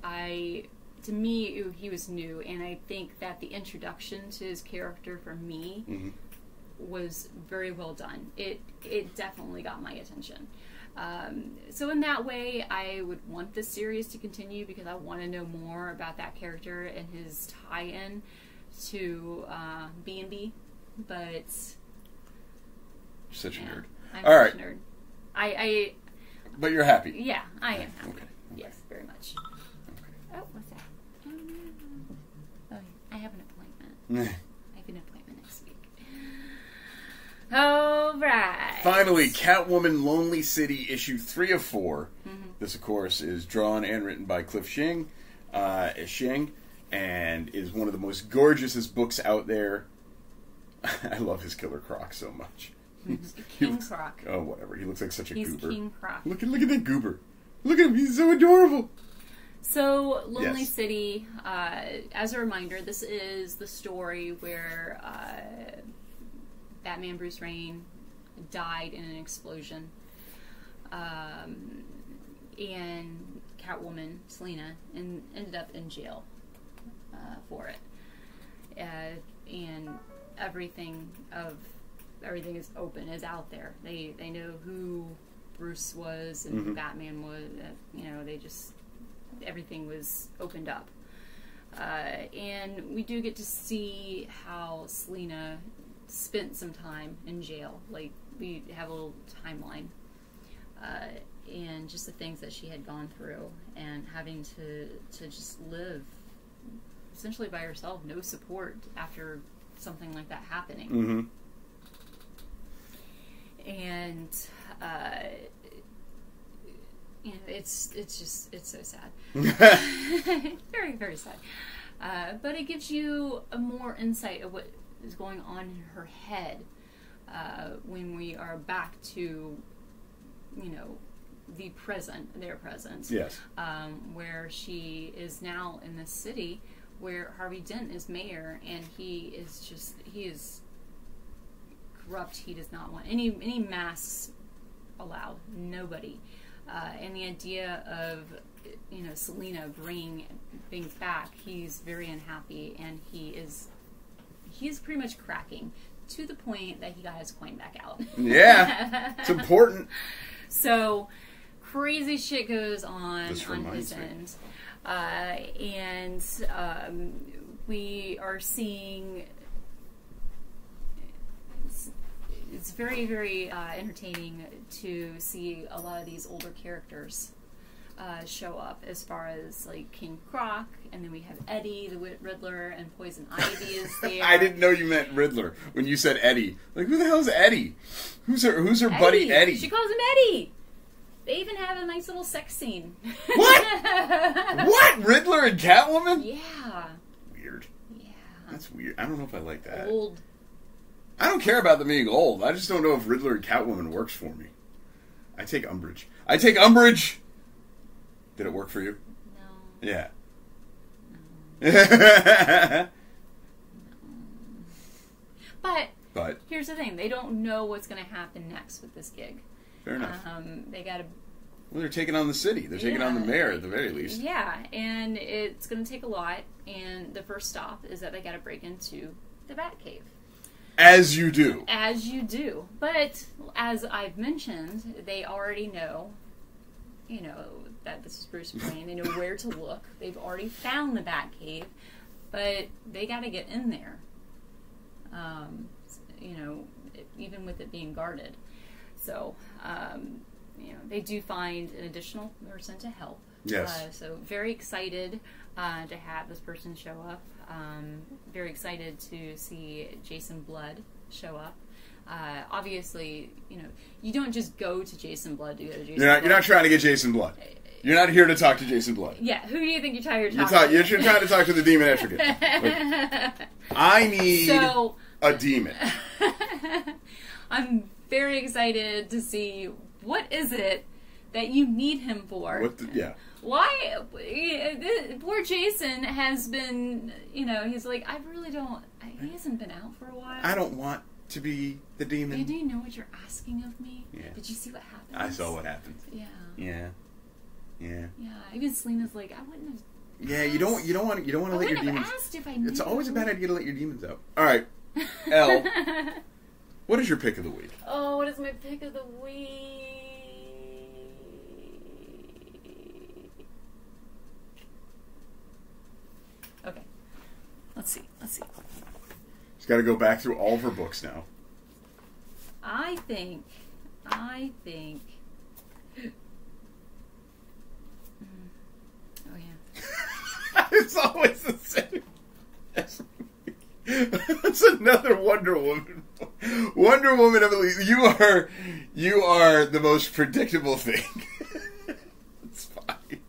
to me, he was new, and I think that the introduction to his character for me was very well done. It definitely got my attention. So in that way, I would want this series to continue because I want to know more about that character and his tie-in to B&B. But such a nerd. I'm all such a nerd. I But you're happy. Yeah, I am happy. Okay. Yes, very much. Okay. Oh, what's that? Oh, I have an appointment. I have an appointment next week. All right. Finally, Catwoman Lonely City, issue 3 of 4. This, of course, is drawn and written by Cliff Shing, and is one of the most gorgeous books out there. I love his Killer Croc so much. King Croc. Oh, whatever. He looks like such a He's goober. King Croc. Look at that goober. Look at him. He's so adorable. So, Lonely City, as a reminder, this is the story where Batman Bruce Wayne died in an explosion. And Catwoman, Selina, ended up in jail for it. And everything is open, is out there. They know who Bruce was and who Batman was. They just, everything was opened up. And we do get to see how Selina spent some time in jail. Like, we have a little timeline. And just the things that she had gone through and having to just live essentially by herself, no support after something like that happening. And it's so sad. Very, very sad. But it gives you a more insight of what is going on in her head when we are back to, the present, their present. Yes. Where she is now in this city where Harvey Dent is mayor, and he is corrupt. He does not want any masks allowed. Nobody. And the idea of, Selina bringing things back, he's very unhappy, and he is pretty much cracking to the point that he got his coin back out. Yeah, it's important. So crazy shit goes on his me. end. And we are seeing... It's very, very entertaining to see a lot of these older characters show up, as far as like King Croc, and then we have Eddie, the Riddler, and Poison Ivy is there. I didn't know you meant Riddler when you said Eddie. Like, who the hell is Eddie? Who's her buddy Eddie? She calls him Eddie. They even have a nice little sex scene. What? What? Riddler and Catwoman? Yeah. Weird. Yeah. That's weird. I don't know if I like that. Old. I don't care about them being old. I just don't know if Riddler and Catwoman works for me. I take umbrage. Did it work for you? No. Yeah. No. But here's the thing. They don't know what's going to happen next with this gig. Fair enough. They got to... Well, they're taking on the city. They're taking on the mayor at the very least. Yeah, and it's going to take a lot. And the first stop is that they got to break into the Batcave. As you do. As you do. But, as I've mentioned, they already know, that this is Bruce Wayne. They know where to look. They've already found the Batcave. But they got to get in there. Even with it being guarded. So, they do find an additional person to help. Yes. So, very excited to have this person show up. Very excited to see Jason Blood show up. Obviously, you don't just go to Jason Blood to go to Jason Blood. You're not trying to get Jason Blood. You're not here to talk to Jason Blood. Yeah, who do you think you're trying to talk to? You're trying to talk to the demon Etrigan. I need a demon. I'm very excited to see what is it that you need him for. Why? Poor Jason has been, he's like, I really don't, he hasn't been out for a while. I don't want to be the demon. Do you know what you're asking of me? Yeah. Did you see what happened? I saw what happened. Yeah. Yeah. Yeah. Yeah. Even Selena's like, I wouldn't have. Yeah, you don't want to let your demons. Asked if I knew. It's always a bad idea to let your demons out. All right, Elle, what is your pick of the week? Oh, what is my pick of the week? Okay, let's see. She's got to go back through all of her books now. I think. Oh yeah. It's always the same. That's another Wonder Woman. Wonder Woman, you are the most predictable thing. It's fine.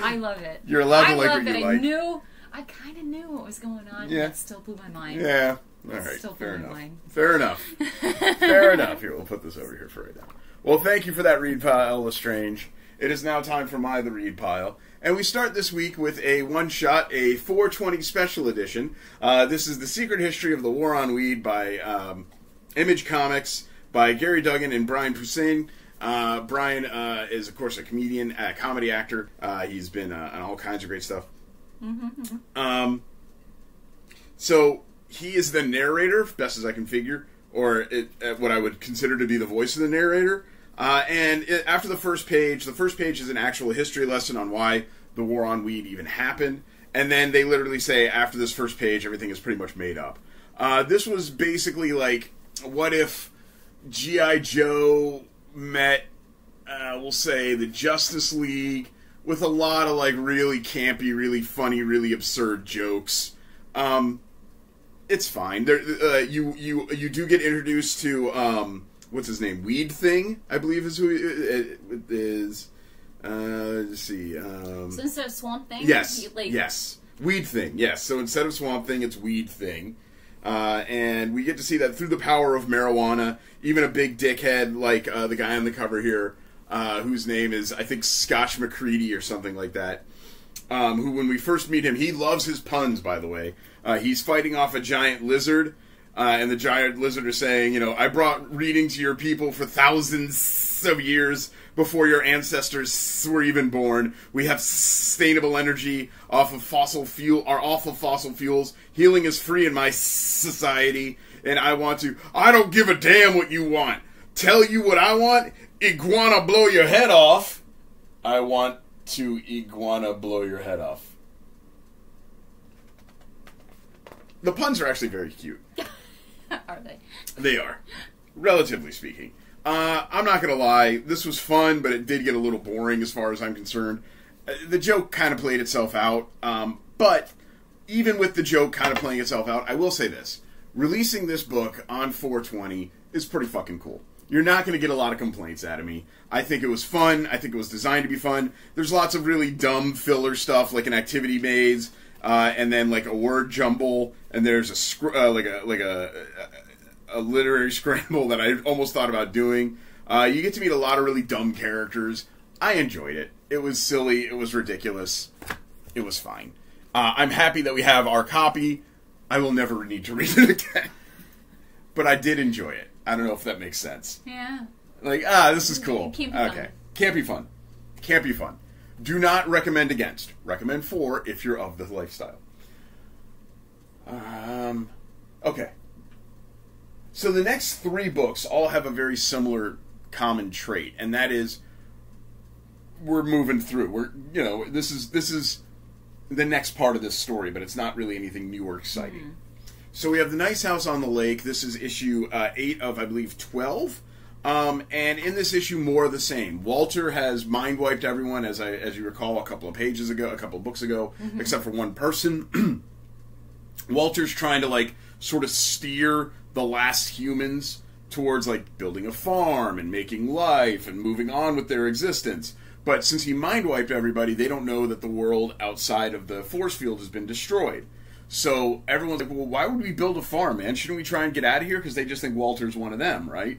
I love it. You're allowed to like what you like. I kind of knew what was going on. Yeah. And it still blew my mind. Yeah. All right. Still blew my mind. Fair enough. Fair enough. Here, we'll put this over here for right now. Well, thank you for that read pile, Lestrange. It is now time for the read pile. And we start this week with a one-shot, a 420 special edition. This is The Secret History of the War on Weed by Image Comics by Gary Duggan and Brian Posehn. Brian is, of course, a comedian, a comedy actor. He's been on all kinds of great stuff. So he is the narrator, best as I can figure, or what I would consider to be the voice of the narrator. After the first page is an actual history lesson on why the war on weed even happened. And then they literally say, after this first page, everything is pretty much made up. This was basically like, what if G.I. Joe met, we'll say, the Justice League with a lot of like really campy, really funny, really absurd jokes. It's fine. You do get introduced to what's his name? Weed Thing, I believe is who it is. Let's see. So instead of Swamp Thing? Yes. Yes. Weed Thing, yes. So instead of Swamp Thing, it's Weed Thing. And we get to see that through the power of marijuana, even a big dickhead like the guy on the cover here, whose name is, I think, Scotch McCready or something like that, who, when we first meet him, he loves his puns, by the way. He's fighting off a giant lizard, and the giant lizard is saying, I brought reading to your people for thousands of years before your ancestors were even born. We have sustainable energy off of fossil fuels. Healing is free in my society. and I don't give a damn what you want. Tell you what I want, iguana blow your head off. I want to iguana blow your head off. The puns are actually very cute. Are they? They are, relatively speaking. I'm not going to lie, this was fun, but it did get a little boring as far as I'm concerned. The joke kind of played itself out, but even with the joke kind of playing itself out, I will say this. Releasing this book on 420 is pretty fucking cool. You're not going to get a lot of complaints out of me. I think it was fun. I think it was designed to be fun. There's lots of really dumb filler stuff, like an activity maze, and then like a word jumble, and there's a literary scramble that I almost thought about doing. You get to meet a lot of really dumb characters. I enjoyed it. It was silly. It was ridiculous. It was fine. I'm happy that we have our copy. I will never need to read it again. But I did enjoy it. I don't know if that makes sense. Yeah. Like, this is cool. Can't be fun. Okay. Can't be fun. Can't be fun. Do not recommend against. Recommend for if you're of the lifestyle. Okay. So the next 3 books all have a very similar common trait, and that is we're moving through. This is the next part of this story, but it's not really anything new or exciting. Mm-hmm. So we have The Nice House on the Lake. This is issue 8 of, I believe, 12. And in this issue, more of the same. Walter has mind-wiped everyone, as you recall, a couple of books ago, mm-hmm. except for one person. Walter's trying to, sort of steer the last humans towards, building a farm and making life and moving on with their existence. But since he mind-wiped everybody, they don't know that the world outside of the force field has been destroyed. So everyone's like, well, why would we build a farm, man? Shouldn't we try and get out of here? Because they just think Walter's one of them, right?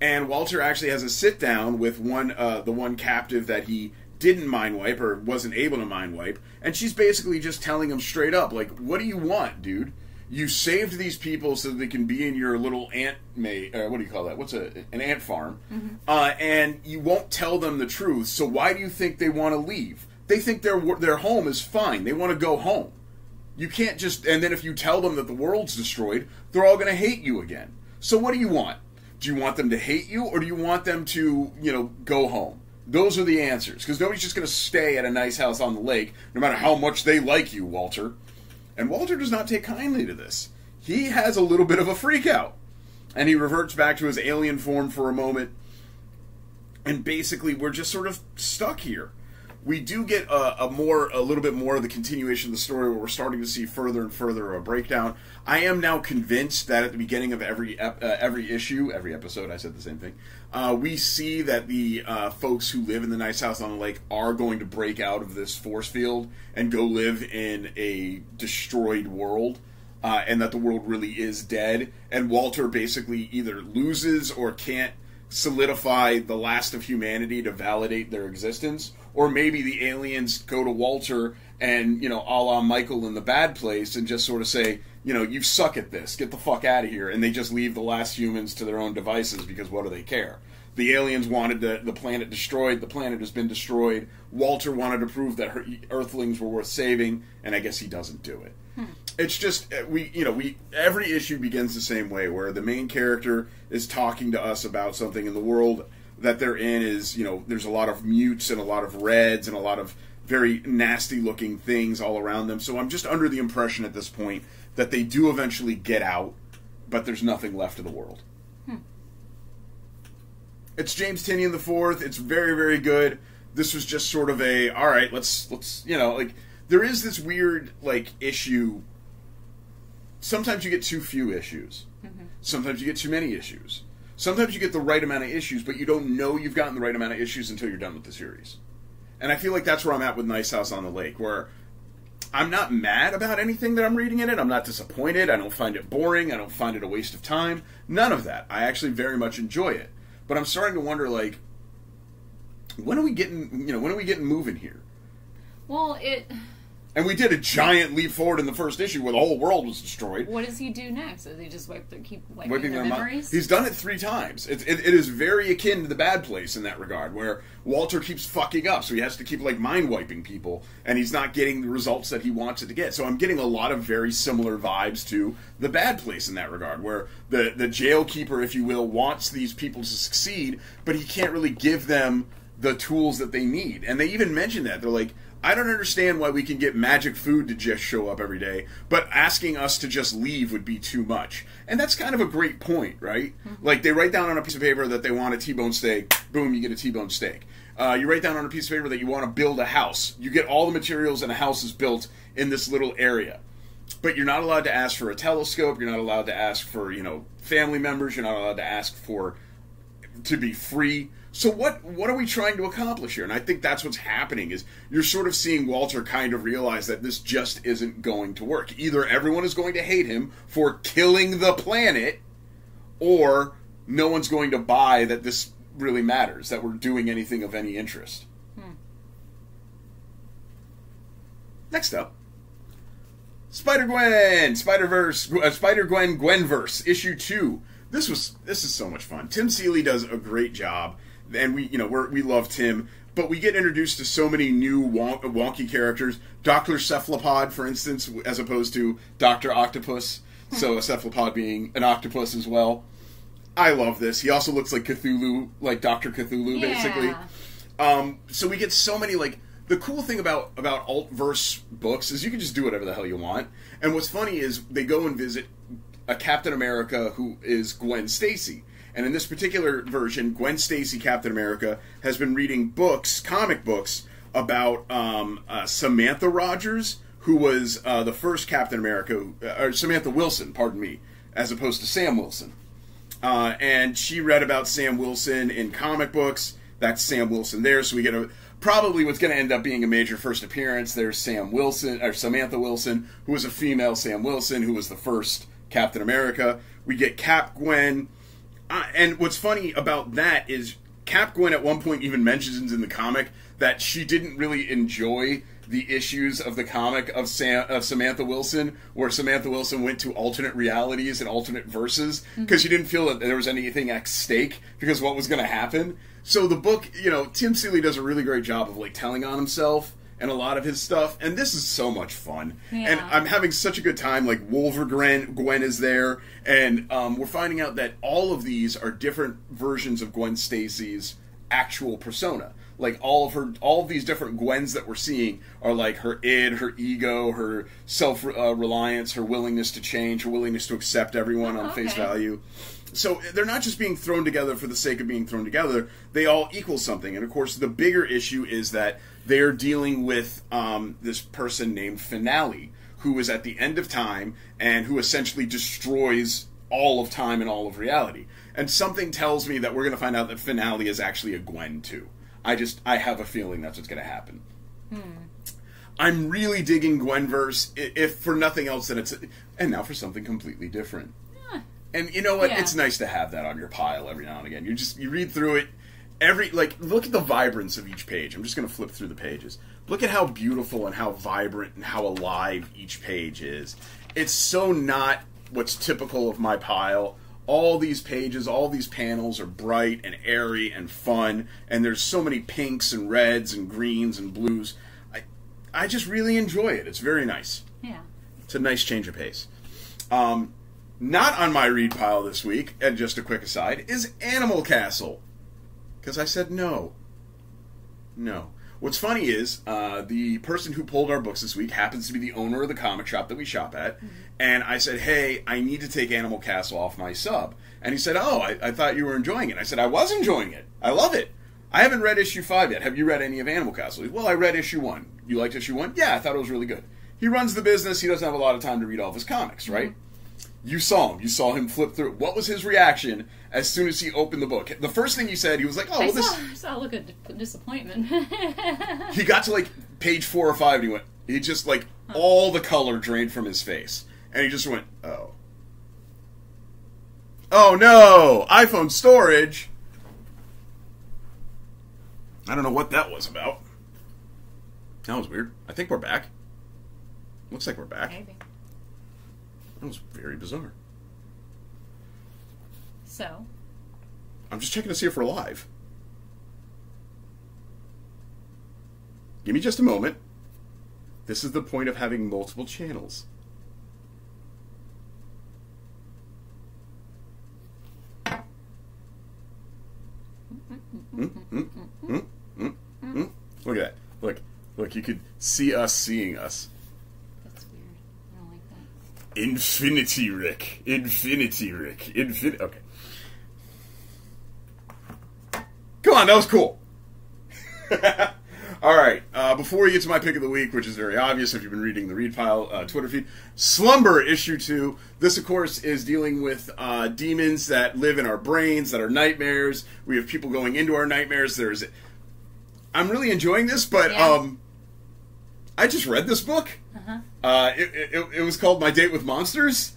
And Walter actually has a sit-down with the one captive that he didn't mind-wipe or wasn't able to mind-wipe. And she's basically just telling him straight up, what do you want, dude? You saved these people so that they can be in your little ant what do you call that? What's an ant farm? Mm-hmm. And you won't tell them the truth, so why do you think they want to leave? They think their home is fine. They want to go home. You can't just... And then if you tell them that the world's destroyed, they're all going to hate you again. So what do you want? Do you want them to hate you, or do you want them to, go home? Those are the answers. Because nobody's just going to stay at a nice house on the lake, no matter how much they like you, Walter. And Walter does not take kindly to this. He has a little bit of a freak out. And he reverts back to his alien form for a moment. And basically, we're just sort of stuck here. We do get a little bit more of the continuation of the story, where we're starting to see further and further a breakdown. I am now convinced that at the beginning of every episode, I said the same thing, we see that the folks who live in the nice house on the lake are going to break out of this force field and go live in a destroyed world, and that the world really is dead. And Walter basically either loses or can't solidify the last of humanity to validate their existence. Or maybe the aliens go to Walter and, a la Michael in The Bad Place, and just sort of say, you suck at this, get the fuck out of here. And they just leave the last humans to their own devices, because what do they care? The aliens wanted the planet destroyed, the planet has been destroyed. Walter wanted to prove that Earthlings were worth saving, and I guess he doesn't do it. It's just, every issue begins the same way, where the main character is talking to us about something in the world that they're in is, there's a lot of mutes and a lot of reds and a lot of very nasty looking things all around them. So I'm just under the impression at this point that they do eventually get out, but there's nothing left of the world. It's James Tynion IV. It's very, very good. This was just sort of all right, let's there is this weird, issue. Sometimes you get too few issues. Mm-hmm. Sometimes you get too many issues. Sometimes you get the right amount of issues, but you don't know you've gotten the right amount of issues until you're done with the series. And I feel like that's where I'm at with Nice House on the Lake, where I'm not mad about anything that I'm reading in it. I'm not disappointed. I don't find it boring. I don't find it a waste of time. None of that. I actually very much enjoy it. But I'm starting to wonder, when are we getting moving here? Well, And we did a giant leap forward in the first issue where the whole world was destroyed. What does he do next? Does he just keep wiping their memories? He's done it 3 times. It is very akin to The Bad Place in that regard, where Walter keeps fucking up, so he has to keep mind wiping people, and he's not getting the results that he wants it to get. So I'm getting a lot of very similar vibes to The Bad Place in that regard, where the jail keeper, if you will, wants these people to succeed, but he can't really give them the tools that they need. And they even mention that. They're like, I don't understand why we can get magic food to just show up every day, but asking us to just leave would be too much. And that's kind of a great point, right? Mm-hmm. Like, they write down on a piece of paper that they want a T-bone steak. Boom, you get a T-bone steak. You write down on a piece of paper that you want to build a house. You get all the materials and a house is built in this little area. But you're not allowed to ask for a telescope. You're not allowed to ask for, family members. You're not allowed to ask to be free. So what are we trying to accomplish here? And I think that's what's happening, is you're sort of seeing Walter kind of realize that this just isn't going to work. Either everyone is going to hate him for killing the planet, or no one's going to buy that this really matters, that we're doing anything of any interest. Next up, Spider-Gwen, Spider-Gwen Gwenverse, issue 2. This is so much fun. Tim Seeley does a great job, and we love Tim, but we get introduced to so many new wonky characters. Dr. Cephalopod, for instance, as opposed to Dr. Octopus, so a cephalopod being an octopus as well. I love this. He also looks like Cthulhu, like Dr. Cthulhu, basically. So we get so many, the cool thing about alt-verse books is you can just do whatever the hell you want. And what's funny is they go and visit a Captain America who is Gwen Stacy. And in this particular version, Gwen Stacy, Captain America, has been reading comic books, about Samantha Rogers, who was the first Captain America, or Samantha Wilson, pardon me, as opposed to Sam Wilson. And she read about Sam Wilson in comic books. That's Sam Wilson there, so we get probably what's going to end up being a major first appearance. There's Samantha Wilson, who was a female Sam Wilson, who was the first Captain America. We get Cap Gwen. And what's funny about that is Cap Gwen at one point even mentions in the comic that she didn't really enjoy the issues of the comic of Samantha Wilson, where Samantha Wilson went to alternate realities and alternate verses, because she didn't feel that there was anything at stake because what was going to happen. So the book, Tim Seeley does a really great job of telling on himself and a lot of his stuff, and this is so much fun. Yeah. And I'm having such a good time. Wolverine Gwen is there, and we're finding out that all of these are different versions of Gwen Stacy's actual persona. All of these different Gwens that we're seeing are her id, her ego, her self-reliance, her willingness to change, her willingness to accept everyone on face value. So they're not just being thrown together for the sake of being thrown together. They all equal something. And of course, the bigger issue is that they're dealing with this person named Finale, who is at the end of time and who essentially destroys all of time and all of reality. And something tells me that we're going to find out that Finale is actually a Gwen too. I have a feeling that's what's going to happen. I'm really digging Gwenverse, if for nothing else than and now for something completely different. And you know what? Yeah. It's nice to have that on your pile every now and again. You read through it, look at the vibrance of each page. I'm just going to flip through the pages. Look at how beautiful and how vibrant and how alive each page is. It's so not what's typical of my pile. All these pages, all these panels are bright and airy and fun, and there's so many pinks and reds and greens and blues. I just really enjoy it. It's very nice. Yeah. It's a nice change of pace. Not on my read pile this week, and just a quick aside, is Animal Castle. Because I said no. No. What's funny is, the person who pulled our books this week happens to be the owner of the comic shop that we shop at, and I said, hey, I need to take Animal Castle off my sub. And he said, oh, I thought you were enjoying it. I said, I was enjoying it. I love it. I haven't read issue 5 yet. Have you read any of Animal Castle? Well, I read issue 1. You liked issue 1? Yeah, I thought it was really good. He runs the business. He doesn't have a lot of time to read all of his comics, right? You saw him. You saw him flip through. What was his reaction as soon as he opened the book? The first thing he said, he was like, oh, I saw a look of disappointment. He got to, page 4 or 5, and he just, all the color drained from his face. And he just went, oh. Oh, no! iPhone storage! I don't know what that was about. That was weird. I think we're back. Looks like we're back. Maybe. That was very bizarre. So? I'm just checking to see if we're live. Give me just a moment. This is the point of having multiple channels. Look at that. Look, you could see us seeing us. That's weird. I don't like that. Infinity Rick. Okay. Come on, that was cool. Alright, before we get to my pick of the week, which is very obvious if you've been reading the Read Pile Twitter feed, Slumber, issue 2. This, of course, is dealing with demons that live in our brains, that are nightmares. We have people going into our nightmares. I'm really enjoying this, but I just read this book. It was called My Date with Monsters.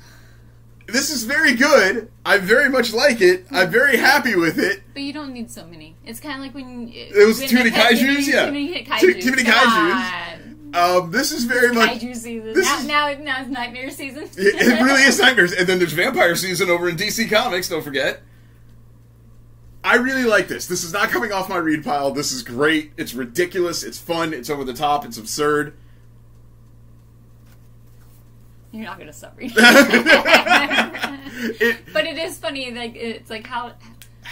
This is very good. I very much like it. I'm very happy with it. But you don't need so many. It's kind of like when... It was too many kaijus? Yeah. Too many kaijus. This is very much... Kaiju season. Now it's nightmare season. It really is nightmares. And then there's vampire season over in DC Comics, don't forget. I really like this. This is not coming off my read pile. This is great. It's ridiculous. It's fun. It's over the top. It's absurd. You're not going to stop reading. But it is funny. Like it's like how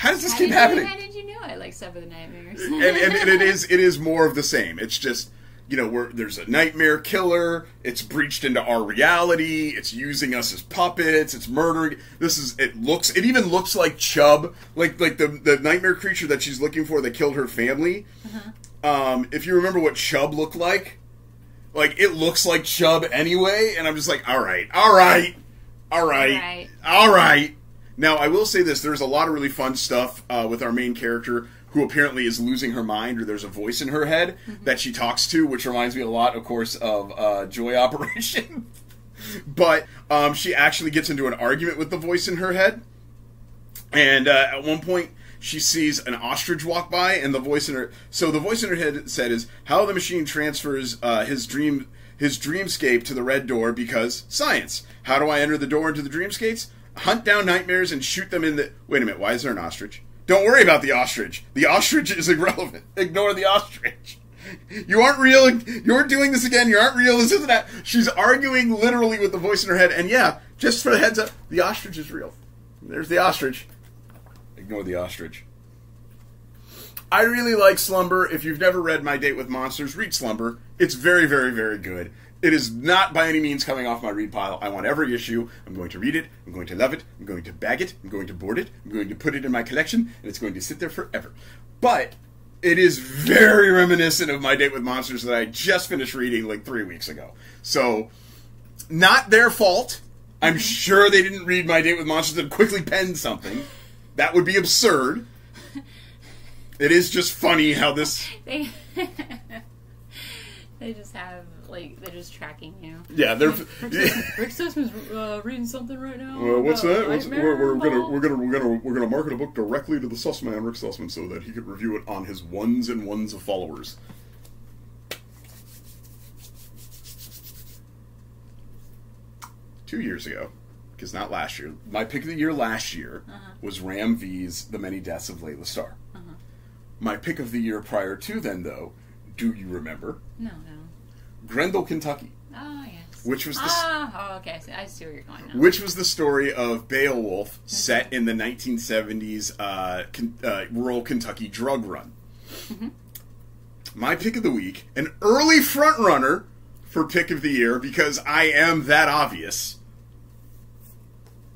does this keep happening? How did you know I like Stuff of the Nightmares? and it is more of the same. It's just, you know, there's a nightmare killer. It's breached into our reality. It's using us as puppets. It's murdering. It even looks like Chubb, like the nightmare creature that she's looking for that killed her family. If you remember what Chubb looked like, it looks like Chubb anyway, and I'm just like, all right. Now, I will say this, there's a lot of really fun stuff with our main character, who apparently is losing her mind, or there's a voice in her head that she talks to, which reminds me a lot, of course, of Joy Operation. But she actually gets into an argument with the voice in her head, and at one point, she sees an ostrich walk by, and the voice in her head said is, how the machine transfers his dreamscape to the red door, because science. How do I enter the door into the dreamscapes? Hunt down nightmares and shoot them in the... Wait a minute, why is there an ostrich? Don't worry about the ostrich. The ostrich is irrelevant. Ignore the ostrich. You aren't real. You're doing this again. You aren't real. This isn't that. She's arguing literally with the voice in her head, and yeah, just for the heads up, the ostrich is real. There's the ostrich. Ignore the ostrich. I really like Slumber. If you've never read My Date with Monsters, read Slumber. It's very, very, very good. It is not by any means coming off my read pile. I want every issue. I'm going to read it. I'm going to love it. I'm going to bag it. I'm going to board it. I'm going to put it in my collection, and it's going to sit there forever. But it is very reminiscent of My Date with Monsters that I just finished reading like 3 weeks ago. So, not their fault. I'm sure they didn't read My Date with Monsters and quickly penned something. That would be absurd. It is just funny how this... They just have, like, they're just tracking you. Yeah, they're... Rick Sussman's reading something right now. What's that? We're gonna market a book directly to the Sussman, Rick Sussman, so that he could review it on his ones and ones of followers. Two years ago, because not last year. My pick of the year last year was Ram V's The Many Deaths of Layla Starr. My pick of the year prior to then, though, do you remember? No. Grendel, Kentucky. Oh, yes. Which was okay. I see where you're going now. Which was the story of Beowulf set in the 1970s rural Kentucky drug run. My pick of the week, an early front-runner for pick of the year, because I am that obvious,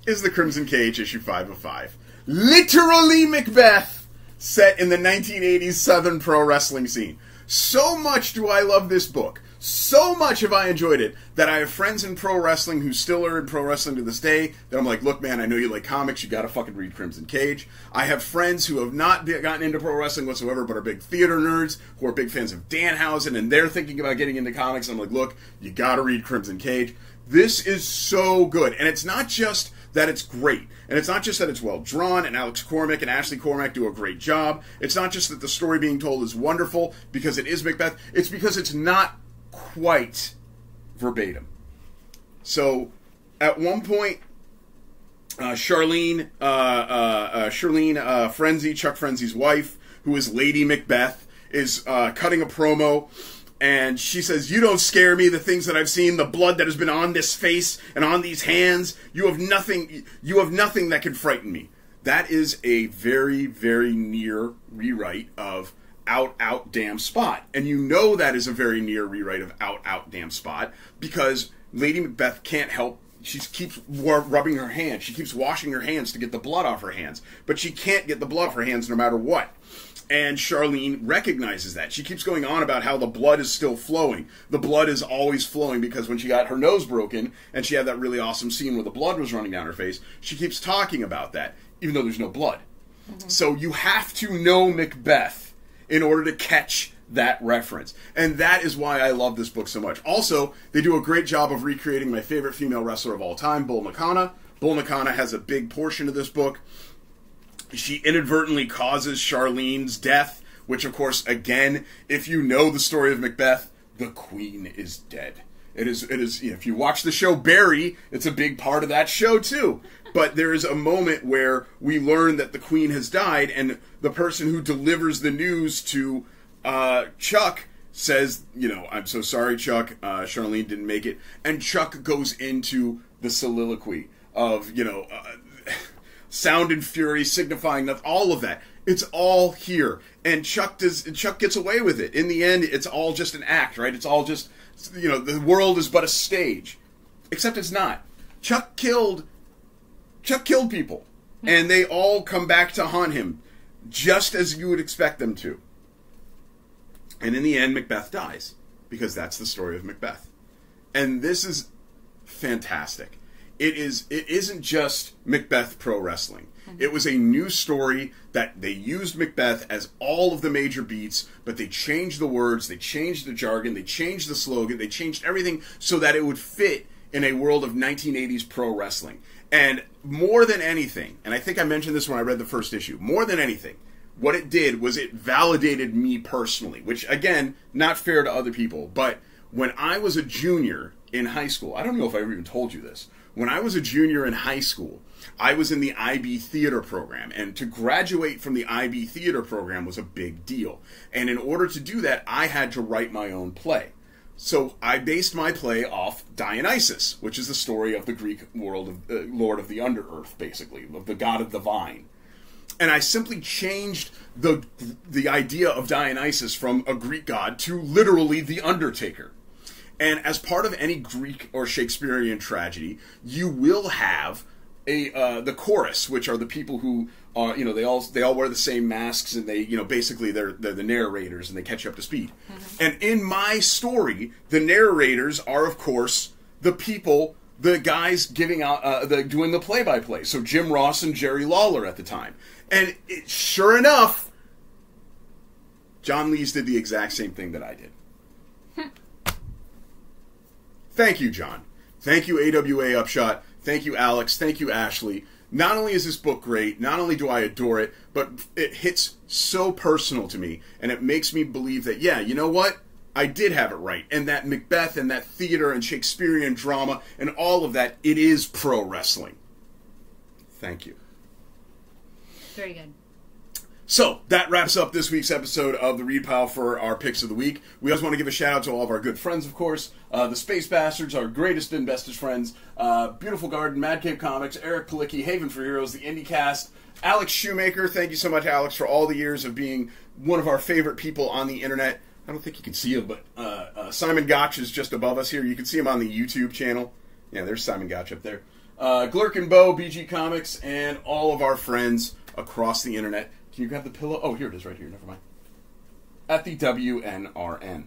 is The Crimson Cage, issue 5 of 5. Literally Macbeth! Set in the 1980s Southern pro wrestling scene. So much do I love this book. So much have I enjoyed it that I have friends in pro wrestling who still are in pro wrestling to this day that I'm like, look, man, I know you like comics. You gotta fucking read Crimson Cage. I have friends who have not gotten into pro wrestling whatsoever but are big theater nerds who are big fans of Danhausen, and they're thinking about getting into comics. And I'm like, look, you gotta read Crimson Cage. This is so good. And it's not just that it's great. And it's not just that it's well drawn, and Alex Cormack and Ashley Cormack do a great job. It's not just that the story being told is wonderful because it is Macbeth. It's because it's not quite verbatim. So at one point, Charlene Frenzy, Chuck Frenzy's wife, who is Lady Macbeth, is cutting a promo, and she says, "You don't scare me, the things that I've seen, the blood that has been on this face and on these hands, you have nothing that can frighten me." That is a very, very near rewrite of Out, Damn Spot. And you know that is a very near rewrite of Out, Damn Spot, because Lady Macbeth can't help. She keeps rubbing her hands. She keeps washing her hands to get the blood off her hands. But she can't get the blood off her hands no matter what. And Charlene recognizes that. She keeps going on about how the blood is still flowing. The blood is always flowing because when she got her nose broken, and she had that really awesome scene where the blood was running down her face, she keeps talking about that, even though there's no blood. Mm-hmm. So you have to know Macbeth in order to catch that reference. And that is why I love this book so much. Also, they do a great job of recreating my favorite female wrestler of all time, Bull Nakano. Bull Nakano has a big portion of this book. She inadvertently causes Charlene's death, which, of course, again, if you know the story of Macbeth, the queen is dead. It is. If you watch the show Barry, it's a big part of that show, too. But there is a moment where we learn that the queen has died, and the person who delivers the news to Chuck says, "I'm so sorry, Chuck. Charlene didn't make it." And Chuck goes into the soliloquy of, sound and fury, signifying that all of that. It's all here. And Chuck gets away with it. In the end, it's all just an act, right? It's all just, the world is but a stage. Except it's not. Chuck killed people. And they all come back to haunt him, just as you would expect them to. And in the end, Macbeth dies, because that's the story of Macbeth. And this is fantastic. It isn't just Macbeth pro wrestling. Mm-hmm. It was a new story that they used Macbeth as all of the major beats, but they changed the words, they changed the jargon, they changed the slogan, they changed everything so that it would fit in a world of 1980s pro wrestling. And more than anything, and I think I mentioned this when I read the first issue, more than anything, what it did was it validated me personally, which, again, not fair to other people, but when I was a junior in high school, I don't know if I ever even told you this, when I was a junior in high school, I was in the IB theater program, and to graduate from the IB theater program was a big deal. And in order to do that, I had to write my own play. So I based my play off Dionysus, which is the story of the Greek world of Lord of the Underearth, basically, of the god of the vine. And I simply changed the idea of Dionysus from a Greek god to literally the Undertaker. And as part of any Greek or Shakespearean tragedy, you will have the chorus, which are the people who are, they all wear the same masks, and they, basically they're the narrators, and they catch you up to speed. Mm-hmm. And in my story, the narrators are, of course, the people, the guys giving out, doing the play-by-play. So Jim Ross and Jerry Lawler at the time. And sure enough, John Lees did the exact same thing that I did. Thank you, John. Thank you, AWA Upshot. Thank you, Alex. Thank you, Ashley. Not only is this book great, not only do I adore it, but it hits so personal to me, and it makes me believe that, yeah, you know what? I did have it right. And that Macbeth and that theater and Shakespearean drama and all of that, it is pro wrestling. Thank you. Very good. So, that wraps up this week's episode of the Read Pile for our picks of the week. We also want to give a shout out to all of our good friends, of course. The Space Bastards, our greatest and bestest friends. Beautiful Garden, Mad Cape Comics, Eric Palicki, Haven for Heroes, the IndieCast. Alex Shoemaker, thank you so much, Alex, for all the years of being one of our favorite people on the internet. I don't think you can see him, but Simon Gotch is just above us here. You can see him on the YouTube channel. Yeah, there's Simon Gotch up there. Glurk and Bo, BG Comics, and all of our friends across the internet. Can you grab the pillow? Oh, here it is right here. Never mind. At the WNRN.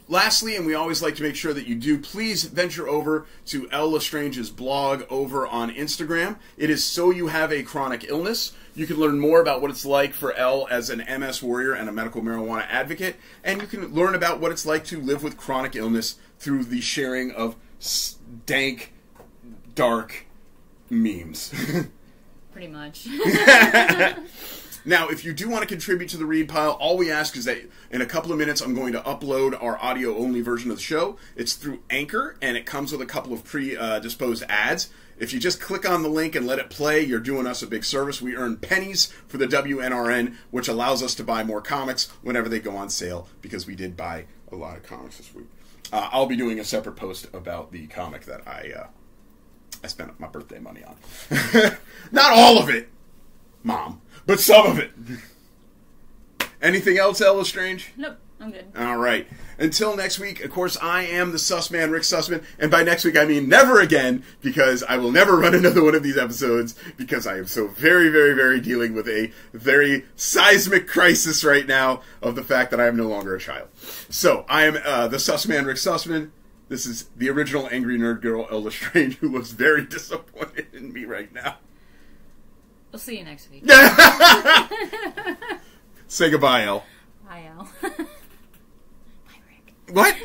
Lastly, and we always like to make sure that you do, please venture over to Elle Lestrange's blog over on Instagram. It is So You Have a Chronic Illness. You can learn more about what it's like for Elle as an MS warrior and a medical marijuana advocate, and you can learn about what it's like to live with chronic illness through the sharing of dank, dark memes. Pretty much. Now, if you do want to contribute to the read pile, all we ask is that in a couple of minutes I'm going to upload our audio-only version of the show. It's through Anchor, and it comes with a couple of pre-disposed ads. If you just click on the link and let it play, you're doing us a big service. We earn pennies for the WNRN, which allows us to buy more comics whenever they go on sale, because we did buy a lot of comics this week. I'll be doing a separate post about the comic that I spent my birthday money on. Not all of it, Mom, but some of it. Anything else, Ella Strange? Nope, I'm good. All right. Until next week, of course, I am the Sussman, Rick Sussman, and by next week I mean never again, because I will never run another one of these episodes, because I am so very, very, very dealing with a very seismic crisis right now of the fact that I am no longer a child. So, I am the Sussman, Rick Sussman. This is the original Angry Nerd Girl, Ella Strange, who looks very disappointed in me right now. We'll see you next week. Say goodbye, Elle. Bye, Elle. Bye, Rick. What?